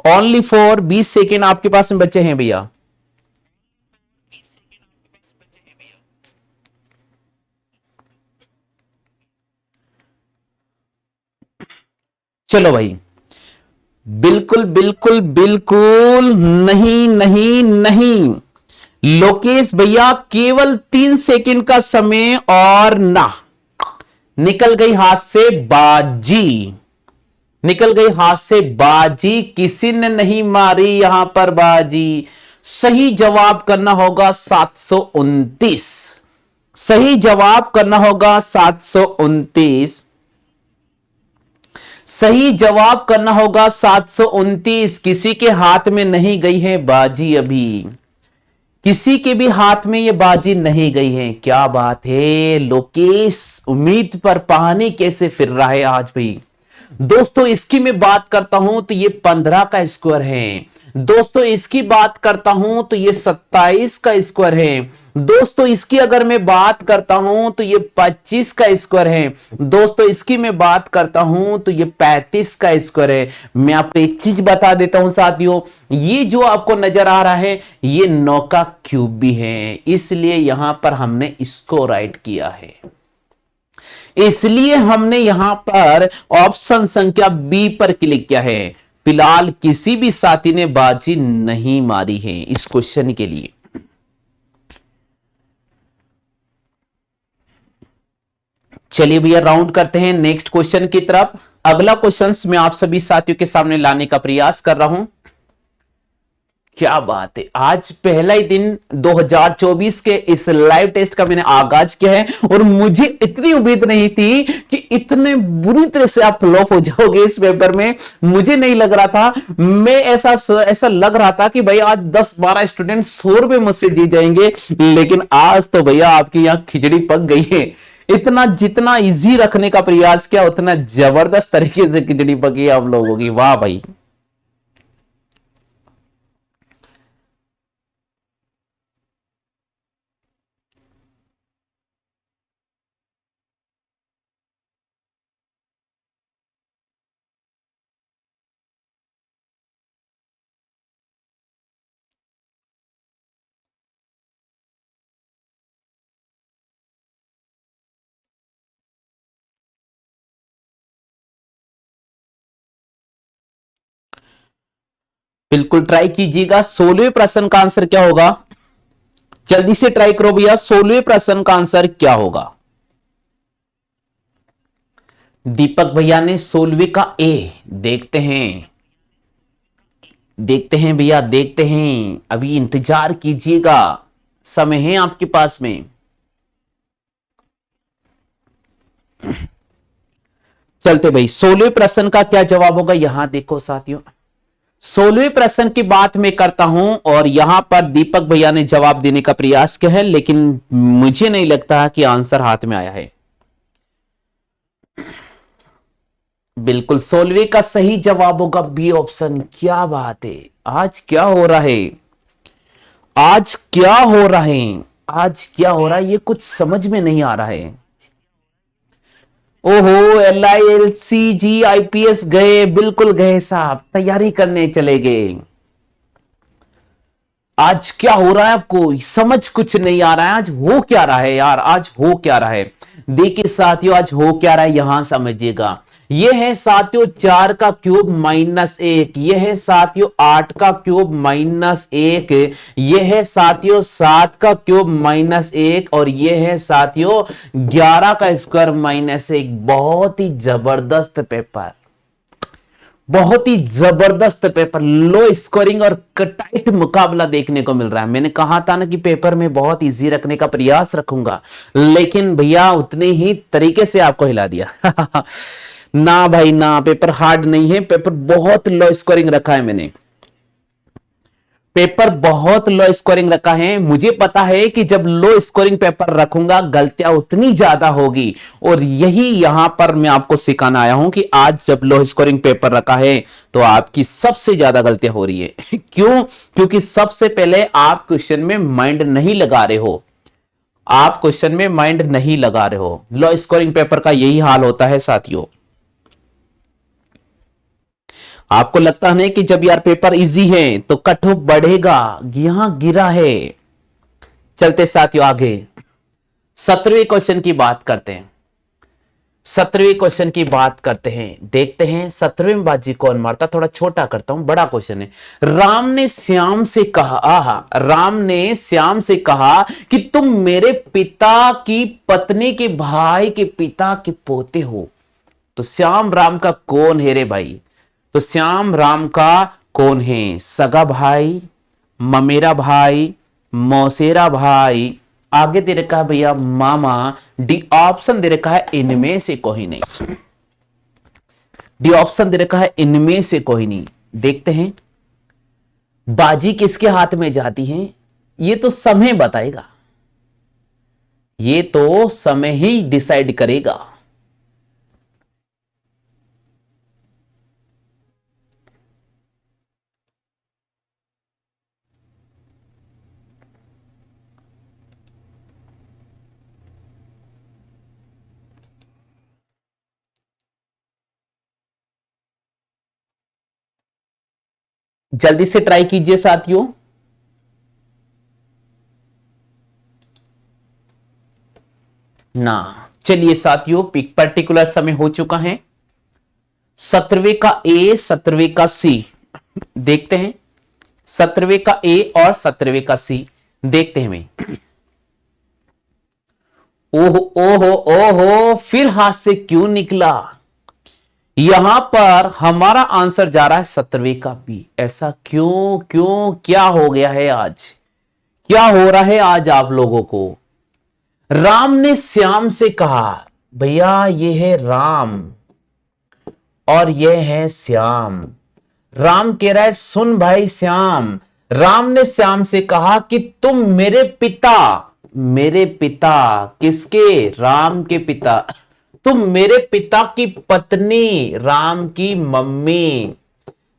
only for 20 second आपके पास में बचे हैं भैया। चलो भाई, बिल्कुल बिल्कुल बिल्कुल नहीं नहीं नहीं। लोकेश भैया केवल 3 सेकेंड का समय और ना, निकल गई हाथ से बाजी, निकल गई हाथ से बाजी, किसी ने नहीं मारी यहां पर बाजी। सही जवाब करना होगा 729। सही जवाब करना होगा 729। सही जवाब करना होगा 729। किसी के हाथ में नहीं गई है बाजी, अभी किसी के भी हाथ में ये बाजी नहीं गई है। क्या बात है लोकेश, उम्मीद पर पानी कैसे फिर रहा है आज भाई। दोस्तों इसकी मैं बात करता हूं तो ये 15 का स्क्वायर है। दोस्तों इसकी बात करता हूं तो ये 27 का स्क्वायर है। दोस्तों इसकी अगर मैं बात करता हूं तो ये 25 का स्क्वायर है। दोस्तों इसकी मैं बात करता हूं तो ये 35 का स्क्वायर है। मैं आपको एक चीज बता देता हूं साथियों, ये जो आपको नजर आ रहा है ये 9 का क्यूब भी है, इसलिए यहां पर हमने इसको राइट किया है। इसलिए हमने यहां पर ऑप्शन संख्या बी पर क्लिक किया है। फिलहाल किसी भी साथी ने बाजी नहीं मारी है इस क्वेश्चन के लिए। चलिए भैया राउंड करते हैं नेक्स्ट क्वेश्चन की तरफ। अगला क्वेश्चन मैं आप सभी साथियों के सामने लाने का प्रयास कर रहा हूं। क्या बात है, आज पहला ही दिन 2024 के इस लाइव टेस्ट का मैंने आगाज किया है और मुझे इतनी उम्मीद नहीं थी कि इतने बुरी तरह से आप फ्लॉप हो जाओगे इस पेपर में। मुझे नहीं लग रहा था, मैं ऐसा लग रहा था कि भाई आज 10-12 स्टूडेंट 100 रुपए मुझसे जीत जाएंगे, लेकिन आज तो भैया आपकी यहां खिचड़ी पक गई है। इतना जितना इजी रखने का प्रयास किया उतना जबरदस्त तरीके से खिचड़ी पकी है आप लोगों की। वाह भाई। बिल्कुल ट्राई कीजिएगा। 16वें प्रश्न का आंसर क्या होगा, जल्दी से ट्राई करो भैया। 16वें प्रश्न का आंसर क्या होगा। दीपक भैया ने 16वीं का ए, देखते हैं देखते हैं भैया देखते हैं, अभी इंतजार कीजिएगा, समय है आपके पास में। चलते भाई 16वें प्रश्न का क्या जवाब होगा, यहां देखो साथियों। 16वें प्रश्न की बात मैं करता हूं और यहां पर दीपक भैया ने जवाब देने का प्रयास किया है, लेकिन मुझे नहीं लगता कि आंसर हाथ में आया है। बिल्कुल 16वें का सही जवाब होगा बी ऑप्शन। क्या बात है, आज क्या हो रहा है, आज क्या हो रहा है, आज क्या हो रहा है, ये कुछ समझ में नहीं आ रहा है। ओहो, LILC जी IPS गए, बिल्कुल गए साहब, तैयारी करने चले गए। आज क्या हो रहा है आपको समझ कुछ नहीं आ रहा है, आज हो क्या रहा है यार, आज हो क्या रहा है। देखिए साथियों, आज हो क्या रहा है यहां समझिएगा। यह है साथियों 4 का क्यूब -1, यह है साथियों 8 का क्यूब -1, यह है साथियों 7 का क्यूब -1 और यह है साथियों 11 का स्क्वायर -1। बहुत ही जबरदस्त पेपर, बहुत ही जबरदस्त पेपर, लो स्कोरिंग और टाइट मुकाबला देखने को मिल रहा है। मैंने कहा था ना कि पेपर में बहुत इजी रखने का प्रयास रखूंगा, लेकिन भैया उतने ही तरीके से आपको हिला दिया। ना भाई ना, पेपर हार्ड नहीं है, पेपर बहुत लो स्कोरिंग रखा है मैंने, पेपर बहुत लो स्कोरिंग रखा है। मुझे पता है कि जब लो स्कोरिंग पेपर रखूंगा गलतियां उतनी ज्यादा होगी, और यही यहां पर मैं आपको सिखाना आया हूं कि आज जब लो स्कोरिंग पेपर रखा है तो आपकी सबसे ज्यादा गलतियां हो रही है। क्यों? क्योंकि सबसे पहले आप क्वेश्चन में माइंड नहीं लगा रहे हो, आप क्वेश्चन में माइंड नहीं लगा रहे हो। लो स्कोरिंग पेपर का यही हाल होता है साथियों। आपको लगता है कि जब यार पेपर इजी है तो कट ऑफ बढ़ेगा, यहां गिरा है। चलते साथियों आगे 17वें क्वेश्चन की बात करते हैं, 17वें क्वेश्चन की बात करते हैं। देखते हैं 17वें बाजी कौन मारता। थोड़ा छोटा करता हूं, बड़ा क्वेश्चन है। राम ने श्याम से कहा, आहा, राम ने श्याम से कहा कि तुम मेरे पिता की पत्नी के भाई के पिता के पोते हो। तो श्याम राम का कौन है रे भाई? तो श्याम राम का कौन है? सगा भाई, ममेरा भाई, मौसेरा भाई, आगे दे रखा है भैया मामा, डी ऑप्शन दे रखा है इनमें से कोई नहीं। डी ऑप्शन दे रखा है इनमें से कोई नहीं। देखते हैं बाजी किसके हाथ में जाती है, ये तो समय बताएगा, ये तो समय ही डिसाइड करेगा। जल्दी से ट्राई कीजिए साथियों। ना, चलिए साथियों एक पर्टिकुलर समय हो चुका है। 17वें का ए, 17वें का सी, देखते हैं 17वें का ए और 17वें का सी, देखते हैं भाई। ओहो ओहो ओहो, फिर हाथ से क्यों निकला? यहां पर हमारा आंसर जा रहा है 17वें का बी। ऐसा क्यों क्यों, क्या हो गया है आज, क्या हो रहा है आज आप लोगों को? राम ने श्याम से कहा, भैया ये है राम और ये है श्याम। राम कह रहा है सुन भाई श्याम, राम ने श्याम से कहा कि तुम मेरे पिता, मेरे पिता किसके? राम के पिता, तुम मेरे पिता की पत्नी, राम की मम्मी,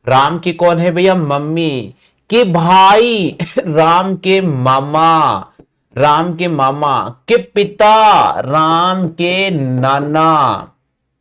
राम की कौन है भैया? मम्मी के भाई, राम के मामा, राम के मामा के पिता, राम के नाना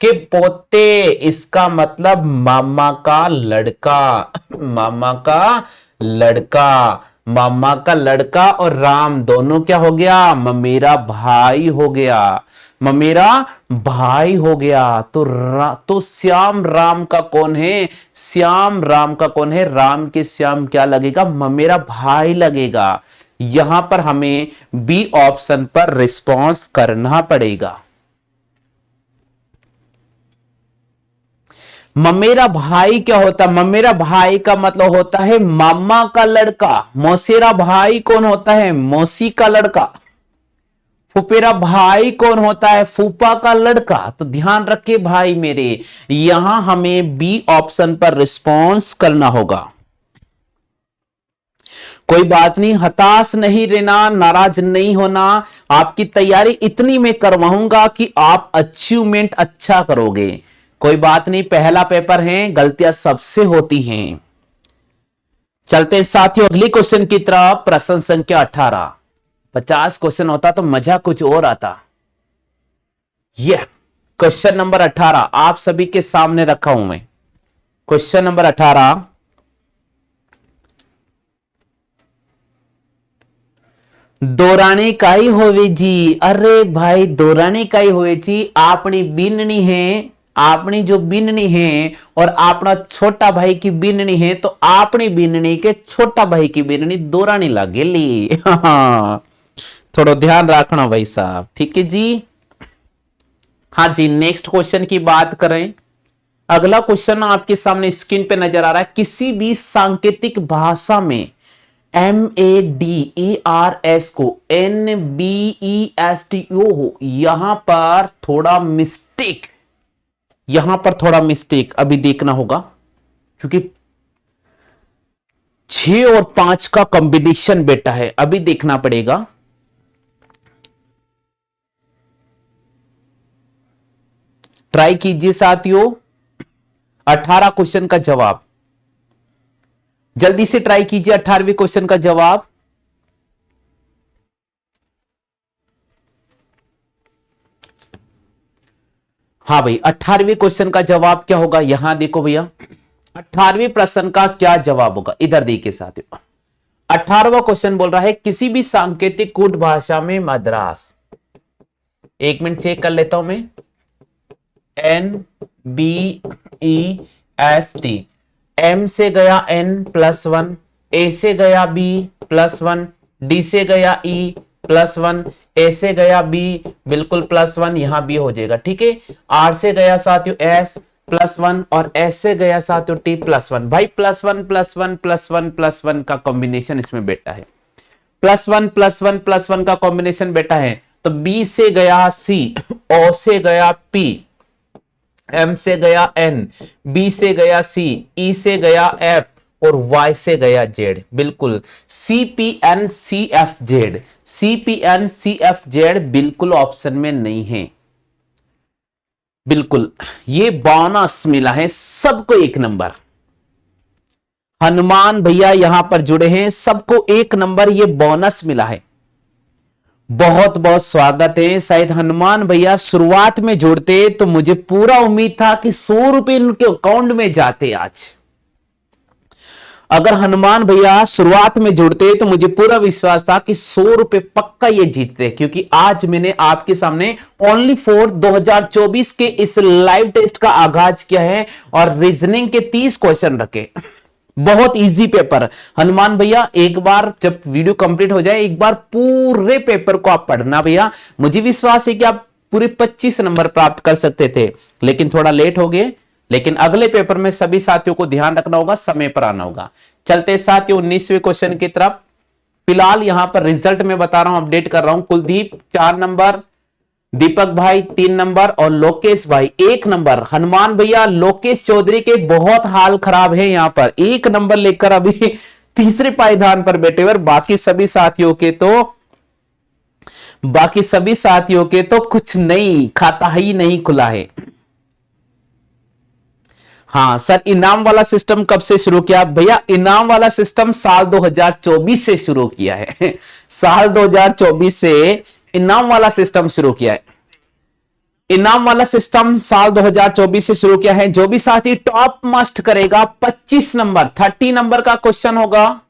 के पोते, इसका मतलब मामा का लड़का, मामा का लड़का, मामा का लड़का और राम दोनों क्या हो गया? ममेरा भाई हो गया, ममेरा भाई हो गया। तो श्याम राम का कौन है? श्याम राम का कौन है? राम के श्याम क्या लगेगा? ममेरा भाई लगेगा। यहां पर हमें बी ऑप्शन पर रिस्पॉन्स करना पड़ेगा। ममेरा भाई क्या होता है? ममेरा भाई का मतलब होता है मामा का लड़का। मौसेरा भाई कौन होता है? मौसी का लड़का। फुफेरा भाई कौन होता है? फूफा का लड़का। तो ध्यान रखे भाई मेरे, यहां हमें बी ऑप्शन पर रिस्पॉन्स करना होगा। कोई बात नहीं, हताश नहीं रहना, नाराज नहीं होना। आपकी तैयारी इतनी मैं करवाऊंगा कि आप अचीवमेंट अच्छा करोगे। कोई बात नहीं, पहला पेपर है, गलतियां सबसे होती हैं। चलते साथियों अगली क्वेश्चन की तरफ। प्रश्न संख्या 18। 50 क्वेश्चन होता तो मजा कुछ और आता। यह क्वेश्चन नंबर 18 आप सभी के सामने रखा हूं मैं। क्वेश्चन नंबर 18, दौराने काई होवे जी। अरे भाई दौराने काई होवे जी, आपनी बिननी है, आपनी जो बिननी है और अपना छोटा भाई की बिननी है, तो आपनी बिननी के छोटा भाई की बिननी दौरानी लागेली। थोड़ा ध्यान रखना भाई साहब, ठीक है जी। हाँ जी, नेक्स्ट क्वेश्चन की बात करें। अगला क्वेश्चन आपके सामने स्क्रीन पे नजर आ रहा है। किसी भी सांकेतिक भाषा में MADERS को NBESTO हो, यहां पर थोड़ा मिस्टेक, यहां पर थोड़ा मिस्टेक अभी देखना होगा, क्योंकि 6 और 5 का कॉम्बिनेशन बेटा है, अभी देखना पड़ेगा। ट्राई कीजिए साथियों 18 क्वेश्चन का जवाब, जल्दी से ट्राई कीजिए 18वें क्वेश्चन का जवाब। हाँ भाई, 18वें क्वेश्चन का जवाब क्या होगा? यहां देखो भैया, 18वें प्रश्न का क्या जवाब होगा, इधर देखिए साथियों। 18वां क्वेश्चन बोल रहा है किसी भी सांकेतिक कूट भाषा में मद्रास, 1 मिनट चेक कर लेता हूं मैं। NBEST, M से गया N+1, A से गया B+1, D से गया E+1, A से गया B, बिल्कुल +1, यहां B हो जाएगा, ठीक है। R से गया साथियों S+1 और S से गया साथियों T+1। भाई +1+1+1+1 का कॉम्बिनेशन इसमें बेटा है, +1+1+1 का कॉम्बिनेशन बेटा है। तो B से गया C, O से गया P, M से गया N, B से गया C, E से गया F और Y से गया Z। बिल्कुल CPNCFZ, CPNCFZ बिल्कुल ऑप्शन में नहीं है। बिल्कुल ये बोनस मिला है सबको 1 नंबर। हनुमान भैया यहां पर जुड़े हैं, सबको 1 नंबर ये बोनस मिला है। बहुत बहुत स्वागत है। शायद हनुमान भैया शुरुआत में जुड़ते तो मुझे पूरा उम्मीद था कि 100 रुपए उनके अकाउंट में जाते आज। अगर हनुमान भैया शुरुआत में जुड़ते तो मुझे पूरा विश्वास था कि 100 रुपए पक्का ये जीतते, क्योंकि आज मैंने आपके सामने ओनली फॉर 2024 के इस लाइव टेस्ट का आगाज किया है और रीजनिंग के 30 क्वेश्चन रखे। बहुत इजी पेपर। हनुमान भैया एक बार जब वीडियो कंप्लीट हो जाए, एक बार पूरे पेपर को आप पढ़ना भैया, मुझे विश्वास है कि आप पूरे 25 नंबर प्राप्त कर सकते थे, लेकिन थोड़ा लेट हो गए। लेकिन अगले पेपर में सभी साथियों को ध्यान रखना होगा, समय पर आना होगा। चलते साथियों 19वें क्वेश्चन की तरफ। फिलहाल यहां पर रिजल्ट में बता रहा हूं, अपडेट कर रहा हूं। कुलदीप 4 नंबर, दीपक भाई 3 नंबर और लोकेश भाई 1 नंबर। हनुमान भैया लोकेश चौधरी के बहुत हाल खराब है, यहां पर 1 नंबर लेकर अभी तीसरे पायदान पर बैठे हुए। बाकी सभी साथियों के तो कुछ नहीं, खाता ही नहीं खुला है। हाँ सर, इनाम वाला सिस्टम कब से शुरू किया? भैया इनाम वाला सिस्टम साल 2024 से शुरू किया है। साल 2024 से इनाम वाला सिस्टम शुरू किया है। इनाम वाला सिस्टम साल 2024 से शुरू किया है। जो भी साथी टॉप मस्ट करेगा 25 नंबर, 30 नंबर का क्वेश्चन होगा,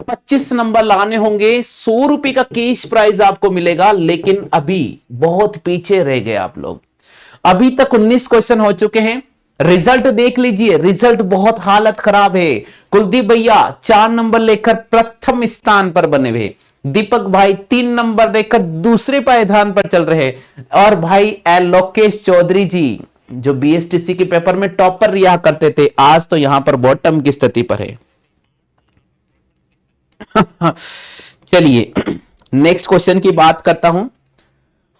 25 नंबर लाने होंगे, 100 रुपए का कैश प्राइज आपको मिलेगा। लेकिन अभी बहुत पीछे रह गए आप लोग। अभी तक 19 क्वेश्चन हो चुके हैं। रिजल्ट देख लीजिए, रिजल्ट बहुत हालत खराब है। कुलदीप भैया 4 नंबर लेकर प्रथम स्थान पर बने हुए, दीपक भाई 3 नंबर लेकर दूसरे पायदान पर चल रहे, और भाई लोकेश चौधरी जी जो BSTC के पेपर में टॉपर रिया करते थे, आज तो यहां पर बॉटम की स्थिति पर है। चलिए नेक्स्ट क्वेश्चन की बात करता हूं।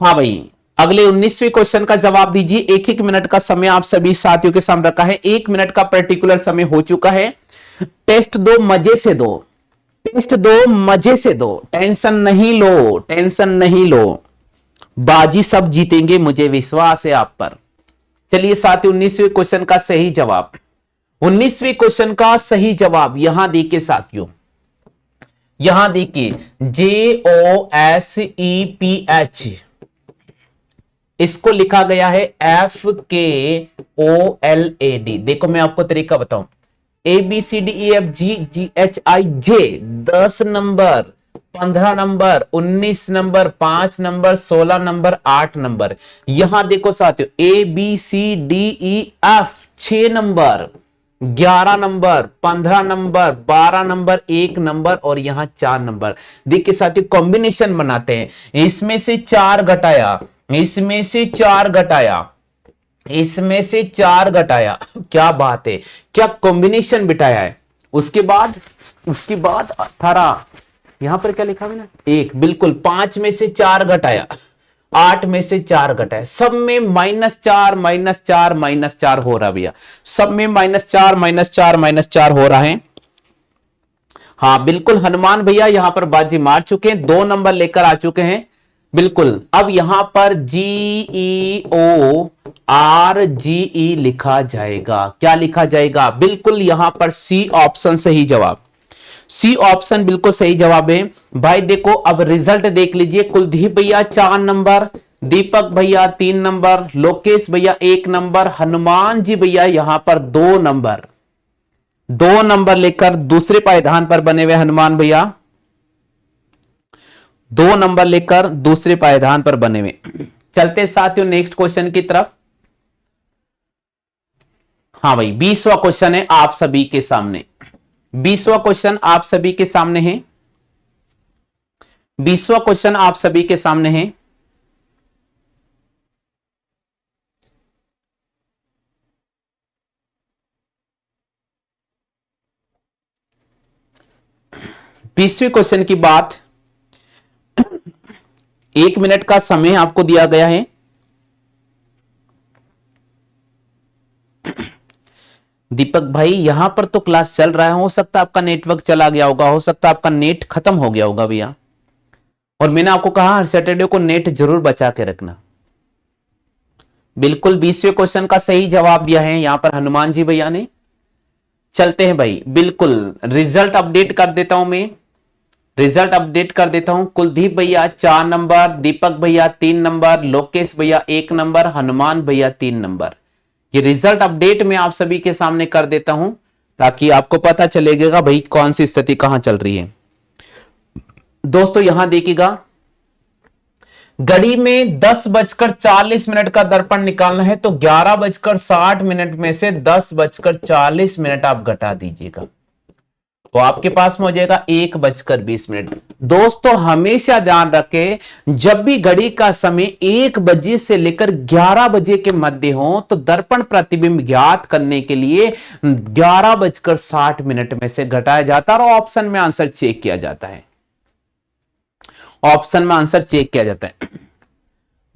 हाँ भाई, अगले 19वें क्वेश्चन का जवाब दीजिए। एक एक मिनट का समय आप सभी साथियों के सामने रखा है, 1 मिनट का पर्टिकुलर समय हो चुका है। टेस्ट दो, मजे से दो, टेस्ट दो, मजे से दो, टेंशन नहीं लो, टेंशन नहीं लो, बाजी सब जीतेंगे, मुझे विश्वास है आप पर। चलिए साथियों, 19वें क्वेश्चन का सही जवाब, 19वें क्वेश्चन का सही जवाब यहां देखिए साथियों, यहां देखिए, JOSEPH, इसको लिखा गया है FKOLAD। देखो मैं आपको तरीका बताऊं, ABCDEFGHIJ 10 number, 15 number, 19 number, 5 number, 16 number, 8 number. यहां देखो साथियों, ABCDEF 6 number, 11 number, 15 number, 12 number, 1 number और यहां 4 नंबर। देखिए साथियों, कॉम्बिनेशन बनाते हैं, इसमें से 4 घटाया, इसमें से 4 घटाया, इसमें से 4 घटाया, क्या बात है, क्या कॉम्बिनेशन बिठाया है। उसके बाद 18, यहां पर क्या लिखा है ना, 1, बिल्कुल 5 में से 4 घटाया, 8 में से 4 घटाया, सब में -4 -4 -4 हो रहा भैया, सब में -4 -4 -4 हो रहा है। हाँ बिल्कुल, हनुमान भैया यहां पर बाजी मार चुके हैं, 2 नंबर लेकर आ चुके हैं। बिल्कुल, अब यहां पर GEORGE लिखा जाएगा, क्या लिखा जाएगा, बिल्कुल यहां पर सी ऑप्शन सही जवाब, सी ऑप्शन बिल्कुल सही जवाब है भाई। देखो अब रिजल्ट देख लीजिए, कुलदीप भैया 4 नंबर, दीपक भैया 3 नंबर, लोकेश भैया 1 नंबर, हनुमान जी भैया यहां पर 2 नंबर, 2 नंबर लेकर दूसरे पायदान पर बने हुए हनुमान भैया, 2 नंबर लेकर दूसरे पायदान पर बने हुए। चलते साथियों नेक्स्ट क्वेश्चन की तरफ। हाँ भाई, 20वां क्वेश्चन है आप सभी के सामने, 20वां क्वेश्चन आप सभी के सामने है, 20वां क्वेश्चन आप सभी के सामने है। बीसवें क्वेश्चन की बात, 1 मिनट का समय आपको दिया गया है। दीपक भाई यहां पर तो क्लास चल रहा है, हो सकता है आपका नेटवर्क चला गया होगा, हो सकता है आपका नेट खत्म हो गया होगा भैया, और मैंने आपको कहा हर सैटरडे को नेट जरूर बचा के रखना। बिल्कुल 20वें क्वेश्चन का सही जवाब दिया है यहां पर हनुमान जी भैया ने। चलते हैं भाई, बिल्कुल रिजल्ट अपडेट कर देता हूं मैं, रिजल्ट अपडेट कर देता हूं। कुलदीप भैया 4 नंबर, दीपक भैया 3 नंबर, लोकेश भैया 1 नंबर, हनुमान भैया 3 नंबर। ये रिजल्ट अपडेट मैं आप सभी के सामने कर देता हूं ताकि आपको पता चलेगा भाई कौन सी स्थिति कहां चल रही है। दोस्तों यहां देखिएगा, घड़ी में 10:40 का दर्पण निकालना है, तो 11:60 में से 10:40 आप घटा दीजिएगा, तो आपके पास में हो जाएगा 1:20। दोस्तों हमेशा ध्यान रखें, जब भी घड़ी का समय 1 बजे से लेकर 11 बजे के मध्य हो, तो दर्पण प्रतिबिंब ज्ञात करने के लिए 11:60 में से घटाया जाता है और ऑप्शन में आंसर चेक किया जाता है, ऑप्शन में आंसर चेक किया जाता है।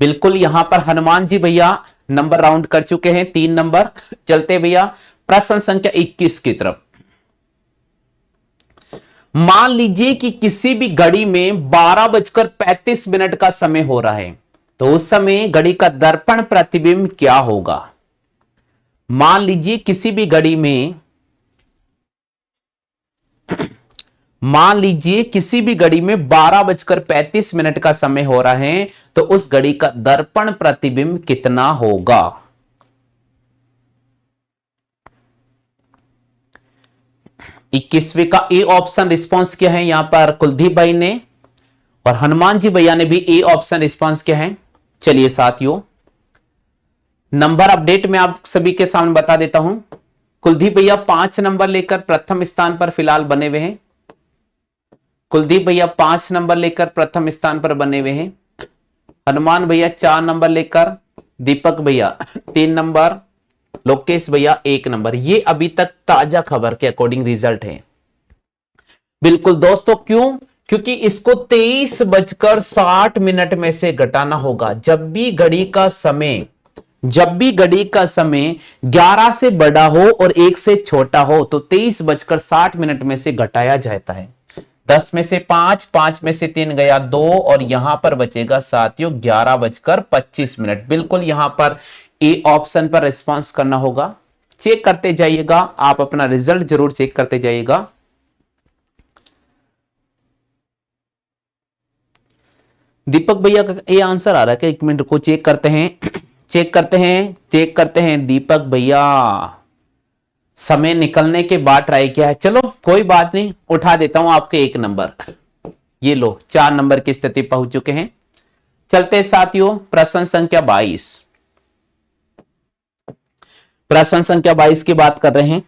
बिल्कुल यहां पर हनुमान जी भैया नंबर राउंड कर चुके हैं, 3 नंबर। चलते भैया प्रश्न संख्या 21 की तरफ। मान लीजिए कि किसी भी घड़ी में 12:35 का समय हो रहा है, तो उस समय घड़ी का दर्पण प्रतिबिंब क्या होगा। मान लीजिए किसी भी घड़ी में, मान लीजिए किसी भी घड़ी में 12:35 का समय हो रहा है, तो उस घड़ी का दर्पण प्रतिबिंब कितना होगा। इक्कीसवीं का ए ऑप्शन रिस्पांस क्या है, यहां पर कुलदीप भाई ने और हनुमान जी भैया ने भी ए ऑप्शन रिस्पांस क्या है। चलिए साथियों नंबर अपडेट में आप सभी के सामने बता देता हूं। कुलदीप भैया 5 नंबर लेकर प्रथम स्थान पर फिलहाल बने हुए हैं, कुलदीप भैया 5 नंबर लेकर प्रथम स्थान पर बने हुए हैं, हनुमान भैया 4 नंबर लेकर, दीपक भैया 3 नंबर, लोकेश भैया 1 नंबर। ये अभी तक ताजा खबर के अकॉर्डिंग रिजल्ट है। बिल्कुल दोस्तों, क्यों, क्योंकि इसको 23:60 में से घटाना होगा। जब भी घड़ी का समय 11 से बड़ा हो और 1 से छोटा हो तो 23:60 में से घटाया जाता है। 10 में से 5, 5 में से 3 गया 2 और यहां पर बचेगा साथियों 11:25। बिल्कुल यहां पर ए ऑप्शन पर रिस्पॉन्स करना होगा। चेक करते जाइएगा, आप अपना रिजल्ट जरूर चेक करते जाइएगा। दीपक भैया का ये आंसर आ रहा है कि 1 मिनट को चेक करते हैं चेक करते हैं दीपक भैया। समय निकलने के बाद ट्राई किया है, चलो कोई बात नहीं, उठा देता हूं आपके 1 नंबर। ये लो 4 नंबर की स्थिति पहुंच चुके हैं। चलते साथियों प्रश्न संख्या 22। प्रश्न संख्या 22 की बात कर रहे हैं।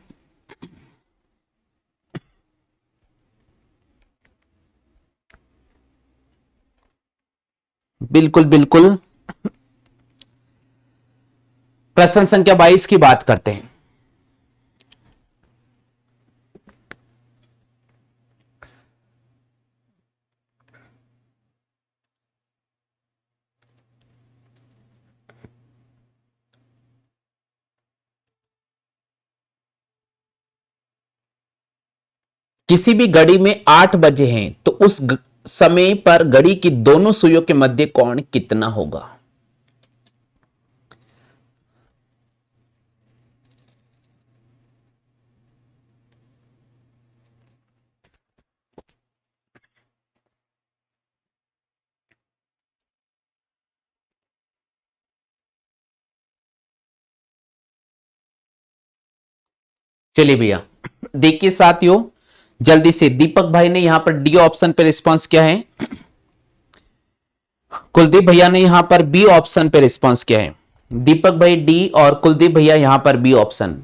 बिल्कुल बिल्कुल प्रश्न संख्या 22 की बात करते हैं। किसी भी घड़ी में 8 बजे हैं तो उस समय पर घड़ी की दोनों सुइयों के मध्य कोण कितना होगा? चलिए भैया देखिए साथियों, जल्दी से दीपक भाई ने यहां पर डी ऑप्शन पे रिस्पांस किया है, कुलदीप भैया ने यहां पर बी ऑप्शन पे रिस्पांस किया है। दीपक भाई डी और कुलदीप भैया यहां पर बी ऑप्शन।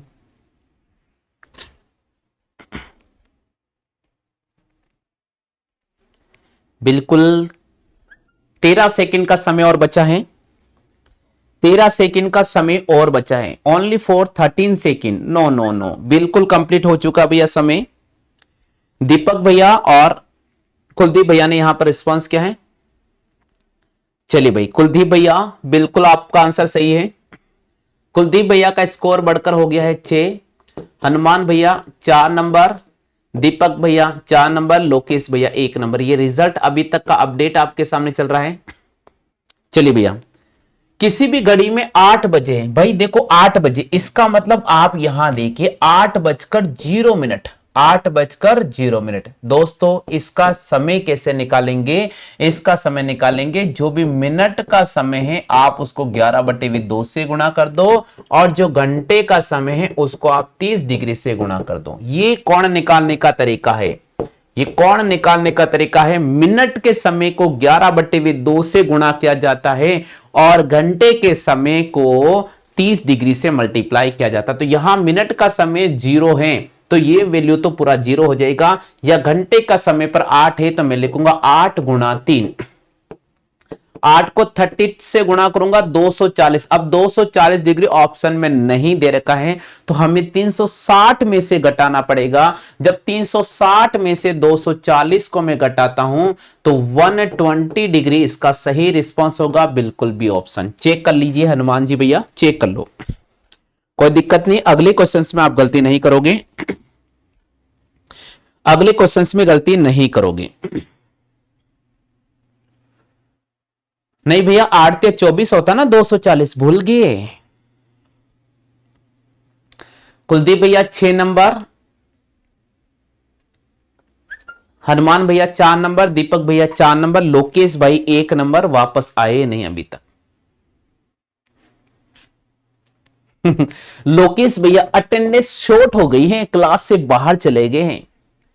बिल्कुल 13 सेकंड का समय और बचा है, 13 सेकंड का समय और बचा है। Only for 13 second. No no no, बिल्कुल कंप्लीट हो चुका भैया समय। दीपक भैया और कुलदीप भैया ने यहां पर रिस्पांस किया है। चलिए भाई कुलदीप भैया बिल्कुल आपका आंसर सही है। कुलदीप भैया का स्कोर बढ़कर हो गया है 6। हनुमान भैया 4 नंबर, दीपक भैया 4 नंबर, लोकेश भैया 1 नंबर। ये रिजल्ट अभी तक का अपडेट आपके सामने चल रहा है। चलिए भैया किसी भी घड़ी में 8 बजे है, भाई देखो 8 बजे, इसका मतलब आप यहां देखिए 8:0 8:0। दोस्तों इसका समय कैसे निकालेंगे? इसका समय निकालेंगे, जो भी मिनट का समय है आप उसको 11/2 से गुणा कर दो और जो घंटे का समय है उसको आप 30 डिग्री से गुणा कर दो। ये कोण निकालने का तरीका है, ये कोण निकालने का तरीका है। मिनट के समय को 11/2 से गुणा किया जाता है और घंटे के समय को 30 डिग्री से मल्टीप्लाई किया जाता है। तो यहां मिनट का समय 0 है तो ये वैल्यू तो पूरा 0 हो जाएगा, या घंटे का समय पर 8 है तो मैं लिखूंगा 8 गुणा 3। 8 को 30 से गुणा करूंगा 240। अब 240 डिग्री ऑप्शन में नहीं दे रखा है तो हमें 360 में से घटाना पड़ेगा। जब 360 में से 240 को मैं घटाता हूं तो 120 डिग्री इसका सही रिस्पांस होगा। बिल्कुल बी ऑप्शन। चेक कर लीजिए हनुमान जी भैया, चेक कर लो, कोई दिक्कत नहीं। अगले क्वेश्चंस में आप गलती नहीं करोगे, अगले क्वेश्चंस में गलती नहीं करोगे। नहीं भैया 8 × 24 होता ना 240, भूल गए। कुलदीप भैया 6 नंबर, हनुमान भैया 4 नंबर, दीपक भैया 4 नंबर, लोकेश भाई 1 नंबर, वापस आए नहीं अभी तक। लोकेश भैया अटेंडेंस शॉर्ट हो गई है, क्लास से बाहर चले गए हैं,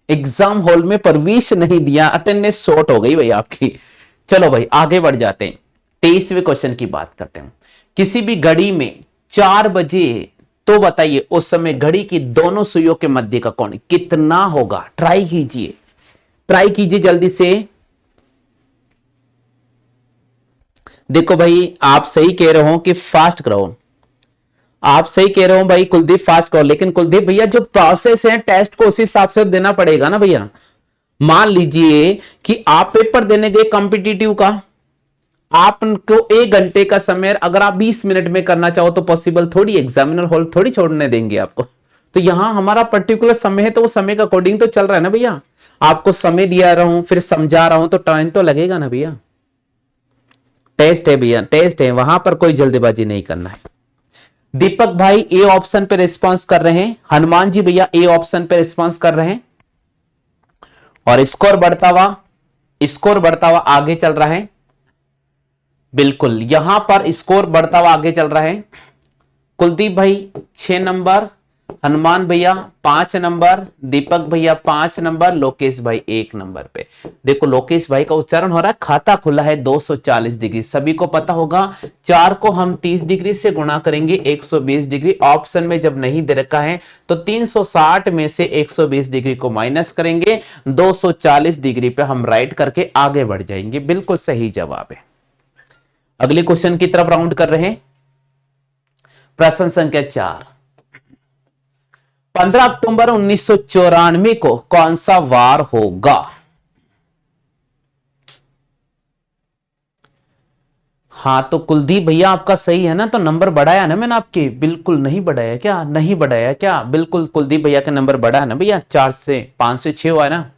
एग्जाम हॉल में प्रवेश नहीं दिया, अटेंडेंस शॉर्ट हो गई भाई आपकी। चलो भाई आगे बढ़ जाते हैं, 23वें क्वेश्चन की बात करते हैं। किसी भी घड़ी में 4 बजे तो बताइए उस समय घड़ी की दोनों सुइयों के मध्य का कोण कितना होगा? ट्राई कीजिए, ट्राई कीजिए जल्दी से। देखो भाई आप सही कह रहे हो कि फास्ट करो, आप सही कह रहे हो भाई कुलदीप फास्ट करो, लेकिन कुलदीप भैया जो प्रोसेस है टेस्ट को उसी हिसाब से देना पड़ेगा ना भैया। मान लीजिए कि आप पेपर देने गए कॉम्पिटिटिव का, आपको 1 घंटे का समय, अगर आप 20 मिनट में करना चाहो तो पॉसिबल थोड़ी, एग्जामिनर हॉल थोड़ी छोड़ने देंगे आपको। तो यहां हमारा पर्टिकुलर समय है, तो वो समय के अकॉर्डिंग तो चल रहा है ना भैया। आपको समय दिया रहा हूं, फिर समझा रहा हूं, तो टाइम तो लगेगा ना भैया। टेस्ट है भैया, टेस्ट है, वहां पर कोई जल्दबाजी नहीं करना है। दीपक भाई ए ऑप्शन पे रिस्पॉन्स कर रहे हैं, हनुमान जी भैया ए ऑप्शन पे रिस्पॉन्स कर रहे हैं, और स्कोर बढ़ता हुआ आगे चल रहा है। बिल्कुल यहां पर स्कोर बढ़ता हुआ आगे चल रहा है। कुलदीप भाई 6 नंबर, हनुमान भैया 5 नंबर, दीपक भैया 5 नंबर, लोकेश भाई 1 नंबर पे। देखो लोकेश भाई का उच्चारण हो रहा है, खाता खुला है 240 डिग्री, सभी को पता होगा। 4 को हम 30 डिग्री से गुणा करेंगे 120 डिग्री, ऑप्शन में जब नहीं दे रखा है तो 360 में से 120 डिग्री को माइनस करेंगे, 240 डिग्री पे हम राइट करके आगे बढ़ जाएंगे। बिल्कुल सही जवाब है। अगले क्वेश्चन की तरफ राउंड कर रहे हैं। प्रश्न संख्या 4, 15 अक्टूबर 1994 को कौन सा वार होगा? हाँ तो कुलदीप भैया आपका सही है ना, तो नंबर बढ़ाया ना मैंने आपके? बिल्कुल नहीं बढ़ाया क्या? नहीं बढ़ाया क्या? बिल्कुल कुलदीप भैया का नंबर बढ़ा है ना भैया, 4 से 5 से 6 हुआ है ना।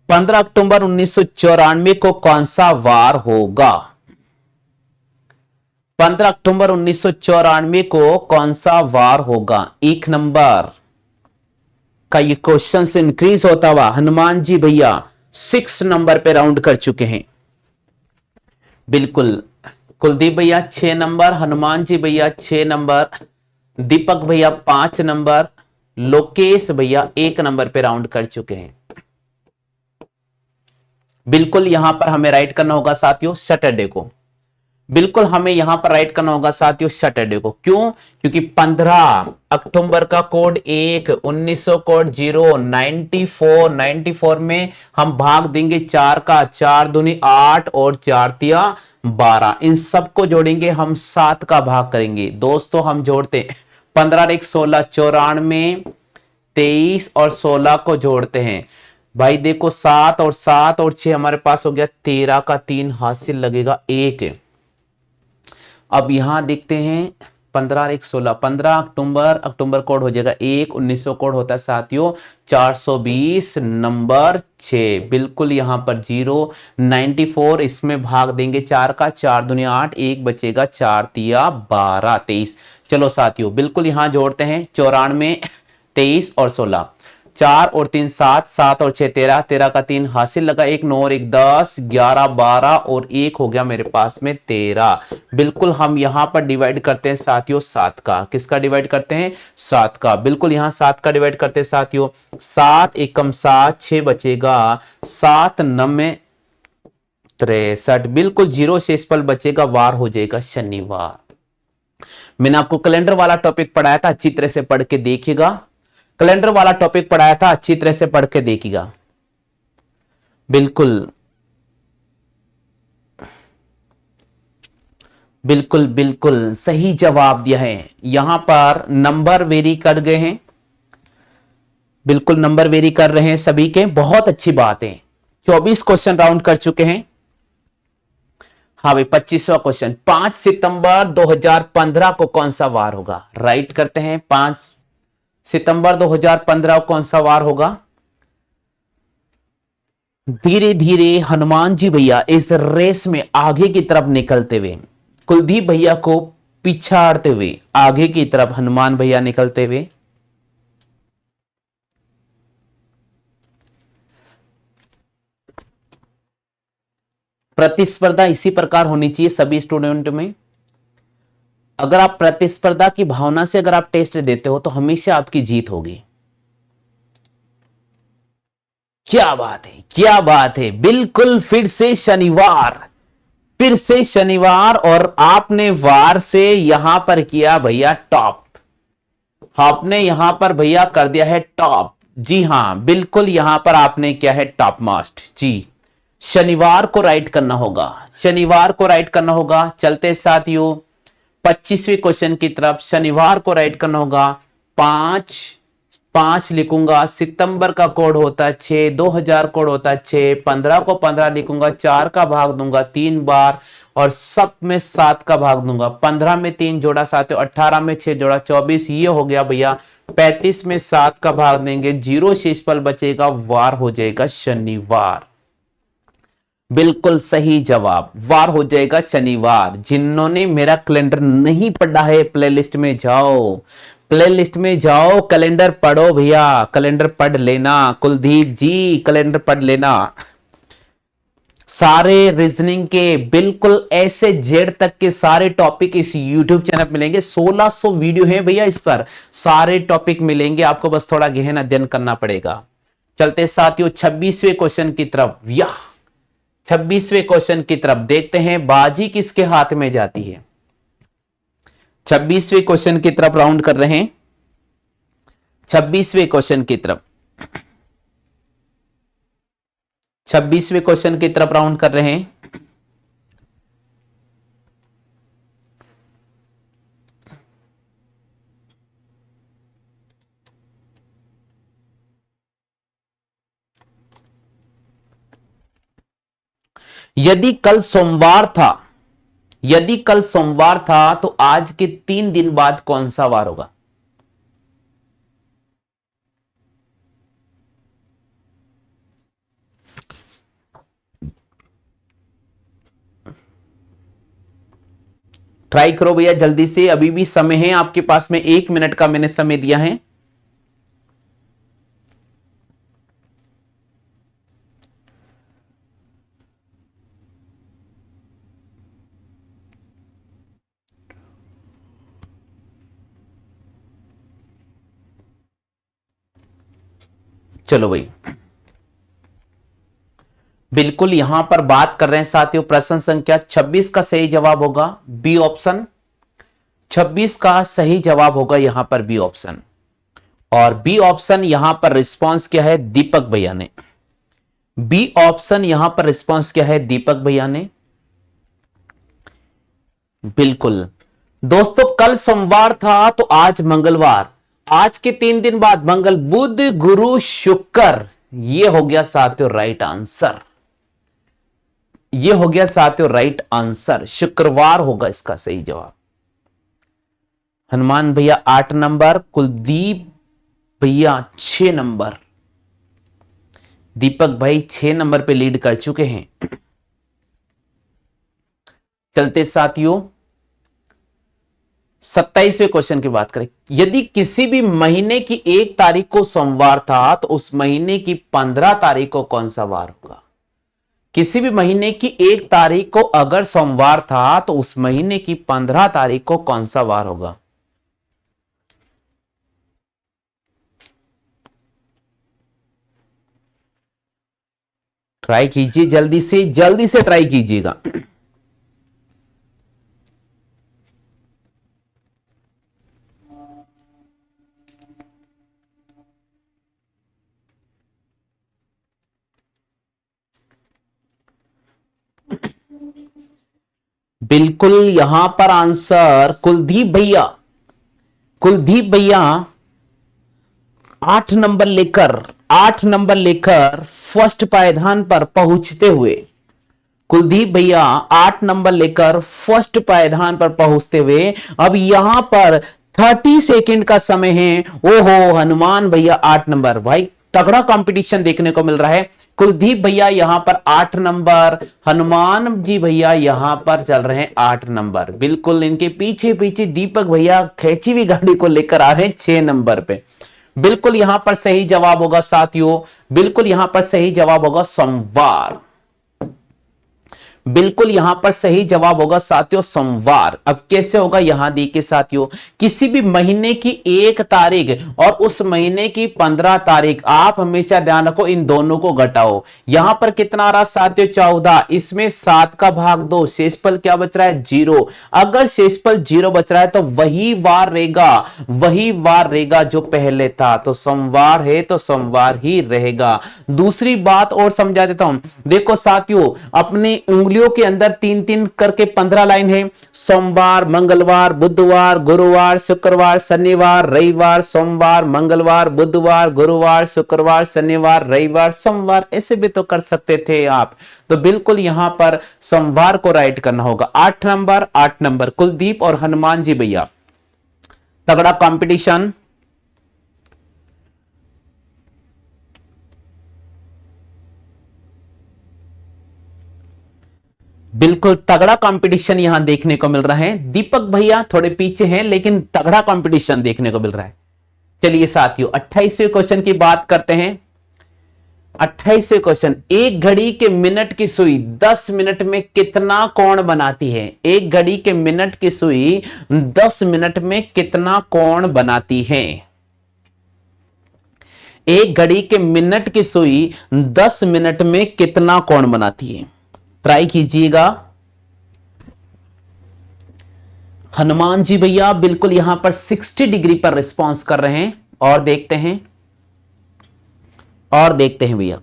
पंद्रह अक्टूबर 1994 को कौन सा वार होगा? 15 अक्टूबर 1994 को कौन सा वार होगा? 1 नंबर का ये क्वेश्चन से इंक्रीज होता हुआ हनुमान जी भैया 6 नंबर पे राउंड कर चुके हैं। बिल्कुल कुलदीप भैया 6 नंबर, हनुमान जी भैया 6 नंबर, दीपक भैया 5 नंबर, लोकेश भैया 1 नंबर पे राउंड कर चुके हैं। बिल्कुल यहां पर हमें राइट करना होगा साथियों सैटरडे को। बिल्कुल हमें यहां पर राइट करना होगा साथियों सैटरडे को। क्यों? क्योंकि 15 अक्टूबर का कोड 1, 1900 कोड 0, 94 में हम भाग देंगे 4 का, 4 दूनी 8 और 4 तिया 12, इन सबको जोड़ेंगे हम 7 का भाग करेंगे। दोस्तों हम जोड़ते 15 एक 16, 94, 23 और 16 को जोड़ते हैं भाई। देखो 7 और 7 और 6 हमारे पास हो गया 13 का 3 हासिल लगेगा 1। अब यहां देखते हैं 15 एक 16, 15 अक्टूबर कोड हो जाएगा 1, 1900 कोड होता है साथियों 420 नंबर 6। बिल्कुल यहां पर 0, 94 इसमें भाग देंगे 4 का, 4 दुनिया 8, 1 बचेगा 4 तिया 12, 23। चलो साथियों बिल्कुल यहां जोड़ते हैं 94, 23 और 16, 4 और 3 7, 7 और 6 13, 13 का 3 हासिल लगा 1, 9 और 1 10, 11 12 और 1 हो गया मेरे पास में 13। बिल्कुल हम यहां पर डिवाइड करते हैं साथियों 7 का। किसका डिवाइड करते हैं? 7 का। बिल्कुल यहां 7 का डिवाइड करते हैं साथियों, 7 एकम 7, 6 बचेगा 7 9 63। बिल्कुल 0 शेष पल बचेगा, वार हो जाएगा शनिवार। मैंने आपको कैलेंडर वाला टॉपिक पढ़ाया था, अच्छी तरह से पढ़ के देखिएगा। कैलेंडर वाला टॉपिक पढ़ाया था, अच्छी तरह से पढ़ के देखिएगा। बिल्कुल बिल्कुल बिल्कुल सही जवाब दिया है। यहां पर नंबर वेरी कर गए हैं, बिल्कुल नंबर वेरी कर रहे हैं सभी के, बहुत अच्छी बात है। 24 क्वेश्चन राउंड कर चुके हैं। हाँ भाई 25वां क्वेश्चन, 5 सितंबर 2015 को कौन सा वार होगा? राइट करते हैं 5 सितंबर 2015 कौन सा वार होगा? धीरे धीरे हनुमान जी भैया इस रेस में आगे की तरफ निकलते हुए, कुलदीप भैया को पिछाड़ते हुए आगे की तरफ हनुमान भैया निकलते हुए, प्रतिस्पर्धा इसी प्रकार होनी चाहिए सभी स्टूडेंट में। अगर आप प्रतिस्पर्धा की भावना से अगर आप टेस्ट देते हो तो हमेशा आपकी जीत होगी। क्या बात है, क्या बात है। बिल्कुल फिर से शनिवार, फिर से शनिवार, और आपने वार से यहां पर किया भैया टॉप। आपने यहां पर भैया कर दिया है टॉप। जी हां बिल्कुल यहां पर आपने क्या है टॉप मास्ट जी। शनिवार को राइट करना होगा, शनिवार को राइट करना होगा। चलते साथियों 25वें क्वेश्चन की तरफ शनिवार को राइट करना होगा। 5 लिखूंगा, सितंबर का कोड होता है 6, 2000 कोड होता है 6, 15 को 15 लिखूंगा, 4 का भाग दूंगा 3 बार और सब में 7 का भाग दूंगा। 15 में 3 जोड़ा 7, 18 में 6 जोड़ा 24, ये हो गया भैया। 35 में 7 का भाग देंगे, 0 शेषफल बचेगा, वार हो जाएगा शनिवार। बिल्कुल सही जवाब, वार हो जाएगा शनिवार। जिन्होंने मेरा कैलेंडर नहीं पढ़ा है, प्लेलिस्ट में जाओ, प्लेलिस्ट में जाओ, कैलेंडर पढ़ो भैया, कैलेंडर पढ़ लेना। कुलदीप जी कैलेंडर पढ़ लेना। सारे रीजनिंग के बिल्कुल ऐसे जेड तक के सारे टॉपिक इस YouTube चैनल पर मिलेंगे। 1600 वीडियो है भैया, इस पर सारे टॉपिक मिलेंगे, आपको बस थोड़ा गहन अध्ययन करना पड़ेगा। चलते साथियों 26वें क्वेश्चन की तरफ। 26वें क्वेश्चन की तरफ देखते हैं, बाजी किसके हाथ में जाती है। 26वें क्वेश्चन की तरफ राउंड कर रहे हैं। 26वें क्वेश्चन की तरफ, 26वें क्वेश्चन की तरफ राउंड कर रहे हैं। यदि कल सोमवार था, यदि कल सोमवार था तो आज के 3 दिन बाद कौन सा वार होगा। ट्राई करो भैया जल्दी से, अभी भी समय है आपके पास में, 1 मिनट का मैंने समय दिया है। चलो भाई, बिल्कुल यहां पर बात कर रहे हैं साथियों, प्रश्न संख्या 26 का सही जवाब होगा बी ऑप्शन। 26 का सही जवाब होगा यहां पर बी ऑप्शन। और बी ऑप्शन यहां पर रिस्पांस क्या है, दीपक भैया ने। बी ऑप्शन यहां पर रिस्पांस क्या है, दीपक भैया ने। बिल्कुल दोस्तों, कल सोमवार था तो आज मंगलवार, आज के 3 दिन बाद मंगल, बुध, गुरु, शुक्र, ये हो गया साथियों राइट आंसर। ये हो गया साथियों राइट आंसर, शुक्रवार होगा इसका सही जवाब। हनुमान भैया 8 नंबर, कुलदीप भैया 6 नंबर, दीपक भाई 6 नंबर पे लीड कर चुके हैं। चलते साथियों 27वें क्वेश्चन की बात करें। यदि किसी भी महीने की 1 तारीख को सोमवार था तो उस महीने की 15 तारीख को कौन सा वार होगा। किसी भी महीने की 1 तारीख को अगर सोमवार था तो उस महीने की 15 तारीख को कौन सा वार होगा। ट्राई कीजिए जल्दी से ट्राई कीजिएगा। बिल्कुल यहां पर आंसर कुलदीप भैया, कुलदीप भैया 8 नंबर लेकर फर्स्ट पायदान पर पहुंचते हुए, कुलदीप भैया 8 नंबर लेकर फर्स्ट पायदान पर पहुंचते हुए, अब यहां पर 30 सेकंड का समय है। ओहो हनुमान भैया 8 नंबर, भाई तगड़ा कंपटीशन देखने को मिल रहा है। कुलदीप भैया यहां पर 8 नंबर, हनुमान जी भैया यहां पर चल रहे हैं 8 नंबर। बिल्कुल इनके पीछे पीछे दीपक भैया खींची हुई गाड़ी को लेकर आ रहे हैं 6 नंबर पे। बिल्कुल यहां पर सही जवाब होगा साथियों, बिल्कुल यहां पर सही जवाब होगा सोमवार। बिल्कुल यहां पर सही जवाब होगा साथियों सोमवार। अब कैसे होगा यहां देखिए साथियों, किसी भी महीने की 1 तारीख और उस महीने की 15 तारीख, आप हमेशा ध्यान रखो इन दोनों को घटाओ। यहां पर कितना आ रहा साथियों 14, इसमें 7 का भाग 2, शेषफल क्या बच रहा है 0। अगर शेषफल 0 बच रहा है तो वही वार रहेगा जो पहले था। तो सोमवार है तो सोमवार ही रहेगा। दूसरी बात और समझा देता हूं, देखो साथियों अपनी उंगली मूल्यों के अंदर तीन तीन करके 15 लाइन है। सोमवार, मंगलवार, बुधवार, गुरुवार, शुक्रवार, शनिवार, रविवार, सोमवार, मंगलवार, बुधवार, गुरुवार, शुक्रवार, शनिवार, रविवार, सोमवार, ऐसे भी तो कर सकते थे आप। तो बिल्कुल यहां पर सोमवार को राइट करना होगा। 8 नंबर कुलदीप और हनुमान जी भैया, तगड़ा कंपटीशन। बिल्कुल तगड़ा कंपटीशन यहां देखने को मिल रहा है। दीपक भैया थोड़े पीछे हैं, लेकिन तगड़ा कंपटीशन देखने को मिल रहा है। चलिए साथियों, 28वें क्वेश्चन की बात करते हैं। 28वें क्वेश्चन, एक घड़ी के मिनट की सुई 10 मिनट में कितना कोण बनाती है? एक घड़ी के मिनट की सुई 10 मिनट में कितना कोण बनाती है? एक घड़ी के मिनट की सुई 10 मिनट में कितना कोण बनाती है? ट्राई कीजिएगा। हनुमान जी भैया बिल्कुल यहां पर 60 डिग्री पर रिस्पॉन्स कर रहे हैं। और देखते हैं, और देखते हैं भैया।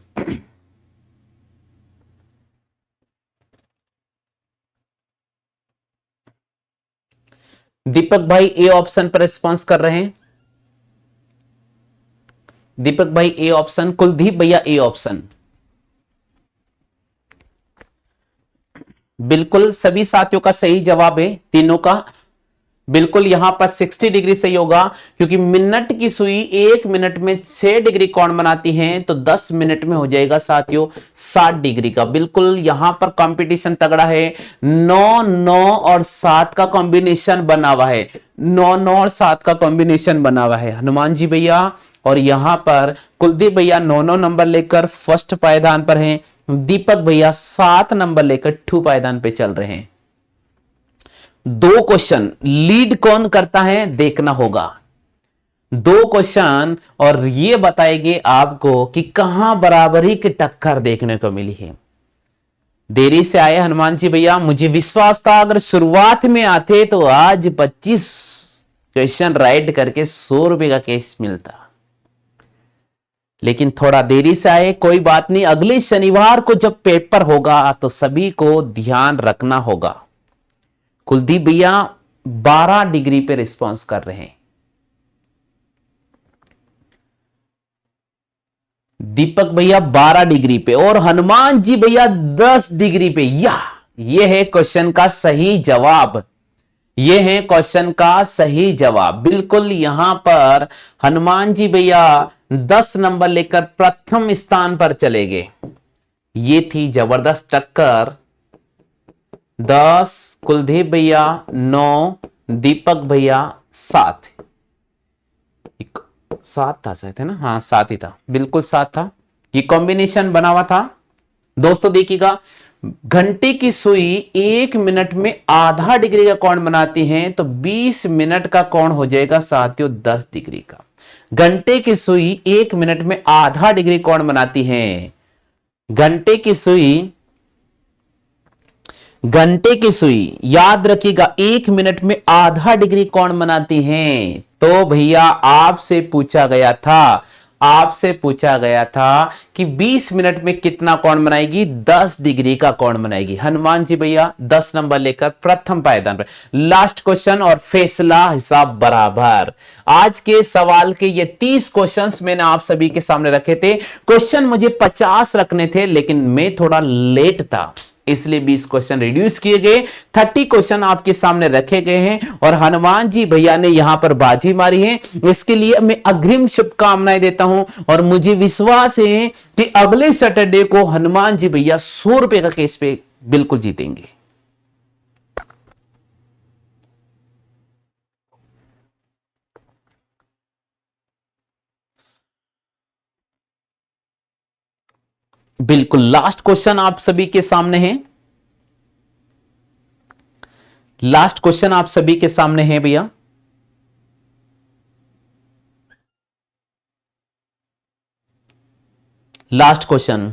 दीपक भाई ए ऑप्शन पर रिस्पॉन्स कर रहे हैं। दीपक भाई ए ऑप्शन, कुलदीप भैया ए ऑप्शन। बिल्कुल सभी साथियों का सही जवाब है, तीनों का। बिल्कुल यहां पर 60 डिग्री सही होगा, क्योंकि मिनट की सुई 1 मिनट में 6 डिग्री कोण बनाती है, तो 10 मिनट में हो जाएगा साथियों 60 डिग्री का। बिल्कुल यहां पर कंपटीशन तगड़ा है। 9 9 और 7 का कॉम्बिनेशन बना हुआ है। 9 9 और 7 का कॉम्बिनेशन बना हुआ है हनुमान जी भैया। और यहां पर कुलदीप भैया 9 नंबर लेकर फर्स्ट पायदान पर हैं। दीपक भैया 7 नंबर लेकर 2 पायदान पे चल रहे हैं। 2 क्वेश्चन लीड कौन करता है देखना होगा। 2 क्वेश्चन और ये बताएंगे आपको कि कहां बराबरी की टक्कर देखने को मिली है। देरी से आए हनुमान जी भैया, मुझे विश्वास था अगर शुरुआत में आते तो आज 25 क्वेश्चन राइट करके 100 रुपए का केस मिलता, लेकिन थोड़ा देरी से आए। कोई बात नहीं, अगले शनिवार को जब पेपर होगा तो सभी को ध्यान रखना होगा। कुलदीप भैया 12 डिग्री पे रिस्पॉन्स कर रहे हैं। दीपक भैया 12 डिग्री पे और हनुमान जी भैया 10 डिग्री पे। ये है क्वेश्चन का सही जवाब। ये है क्वेश्चन का सही जवाब। बिल्कुल यहां पर हनुमान जी भैया 10 नंबर लेकर प्रथम स्थान पर चले गए। ये थी जबरदस्त टक्कर। 10 कुलदीप भैया, 9 दीपक भैया, 7 7 था शायद, है ना? हाँ 7 ही था, बिल्कुल 7 था। ये कॉम्बिनेशन बना हुआ था। दोस्तों देखिएगा, घंटे की सुई 1 मिनट में आधा डिग्री का कोण बनाती है, तो 20 मिनट का कोण हो जाएगा साथियों 10 डिग्री का। घंटे की सुई 1 मिनट में आधा डिग्री कोण बनाती है। घंटे की सुई याद रखिएगा 1 मिनट में आधा डिग्री कोण बनाती हैं। तो भैया आपसे पूछा गया था कि 20 मिनट में कितना कोण बनाएगी? 10 डिग्री का कोण बनाएगी। हनुमान जी भैया 10 नंबर लेकर प्रथम पायदान पर। लास्ट क्वेश्चन और फैसला हिसाब बराबर। आज के सवाल के ये 30 क्वेश्चंस मैंने आप सभी के सामने रखे थे। क्वेश्चन मुझे 50 रखने थे, लेकिन मैं थोड़ा लेट था, इसलिए 20 क्वेश्चन रिड्यूस किए गए। 30 क्वेश्चन आपके सामने रखे गए हैं और हनुमान जी भैया ने यहां पर बाजी मारी है। इसके लिए मैं अग्रिम शुभकामनाएं देता हूं और मुझे विश्वास है कि अगले सैटरडे को हनुमान जी भैया 100 रुपए का केस पे बिल्कुल जीतेंगे। बिल्कुल लास्ट क्वेश्चन आप सभी के सामने है। लास्ट क्वेश्चन आप सभी के सामने है भैया। Last question.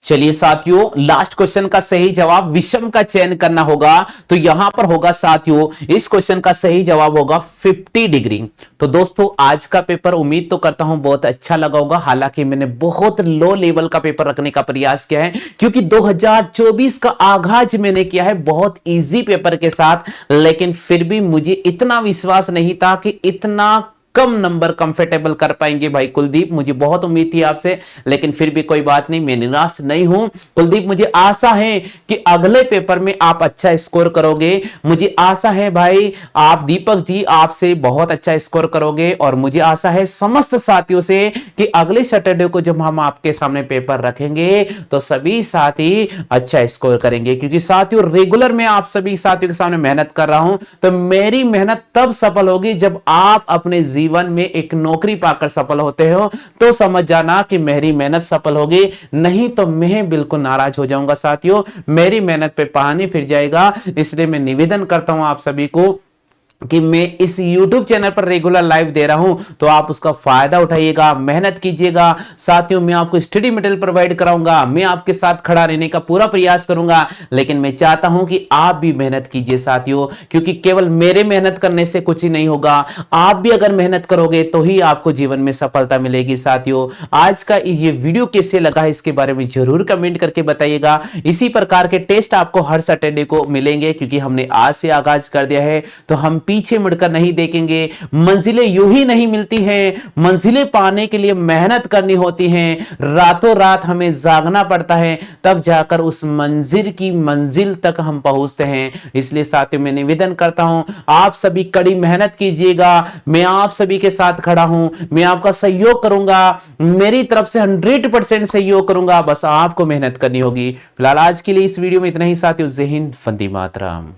चलिए साथियों, लास्ट क्वेश्चन का सही जवाब विषम का चयन करना होगा। तो यहां पर होगा साथियों, इस क्वेश्चन का सही जवाब होगा 50 डिग्री। तो दोस्तों आज का पेपर उम्मीद तो करता हूं बहुत अच्छा लगा होगा। हालांकि मैंने बहुत लो लेवल का पेपर रखने का प्रयास किया है, क्योंकि 2024 का आगाज मैंने किया है बहुत इजी पेपर के साथ, लेकिन फिर भी मुझे इतना विश्वास नहीं था कि इतना कम नंबर कंफर्टेबल कर पाएंगे भाई कुलदीप। मुझे बहुत उम्मीद थी आपसे, लेकिन फिर भी कोई बात नहीं, मैं निराश नहीं हूं कुलदीप। मुझे आशा है कि अगले पेपर में आप अच्छा स्कोर करोगे। मुझे आशा है भाई आप दीपक जी आपसे बहुत अच्छा स्कोर करोगे, और मुझे आशा है समस्त साथियों से कि अगले सैटरडे को जब हम आपके सामने पेपर रखेंगे तो सभी साथी अच्छा स्कोर करेंगे। क्योंकि साथियों रेगुलर मैं आप सभी साथियों के सामने मेहनत कर रहा हूं, तो मेरी मेहनत तब सफल होगी जब आप अपने जीवन में एक नौकरी पाकर सफल होते हो। तो समझ जाना कि मेरी मेहनत सफल होगी, नहीं तो मैं बिल्कुल नाराज हो जाऊंगा साथियों, मेरी मेहनत पे पानी फिर जाएगा। इसलिए मैं निवेदन करता हूं आप सभी को कि मैं इस YouTube चैनल पर रेगुलर लाइव दे रहा हूं, तो आप उसका फायदा उठाइएगा, मेहनत कीजिएगा। साथियों मैं आपको स्टडी मटेरियल प्रोवाइड कराऊंगा, मैं आपके साथ खड़ा रहने का पूरा प्रयास करूंगा, लेकिन मैं चाहता हूं कि आप भी मेहनत कीजिए साथियों। क्योंकि केवल मेरे मेहनत करने से कुछ ही नहीं होगा, आप भी अगर मेहनत करोगे तो ही आपको जीवन में सफलता मिलेगी। साथियों आज का ये वीडियो कैसे लगा है इसके बारे में जरूर कमेंट करके बताइएगा। इसी प्रकार के टेस्ट आपको हर सैटरडे को मिलेंगे, क्योंकि हमने आज से आगाज कर दिया है, तो हम पीछे मुड़कर नहीं देखेंगे। मंजिलें यूं ही नहीं मिलती हैं, मंजिलें पाने के लिए मेहनत करनी होती हैं, रातों रात हमें जागना पड़ता है, तब जाकर उस मंजिल तक हम पहुंचते हैं। इसलिए साथियों मैं निवेदन करता हूं आप सभी कड़ी मेहनत कीजिएगा, मैं आप सभी के साथ खड़ा हूं, मैं आपका सहयोग करूंगा, मेरी तरफ से 100% सहयोग करूंगा, बस आपको मेहनत करनी होगी। फिलहाल आज के लिए इस वीडियो में इतना ही साथियों, जय हिंद, वंदे मातरम।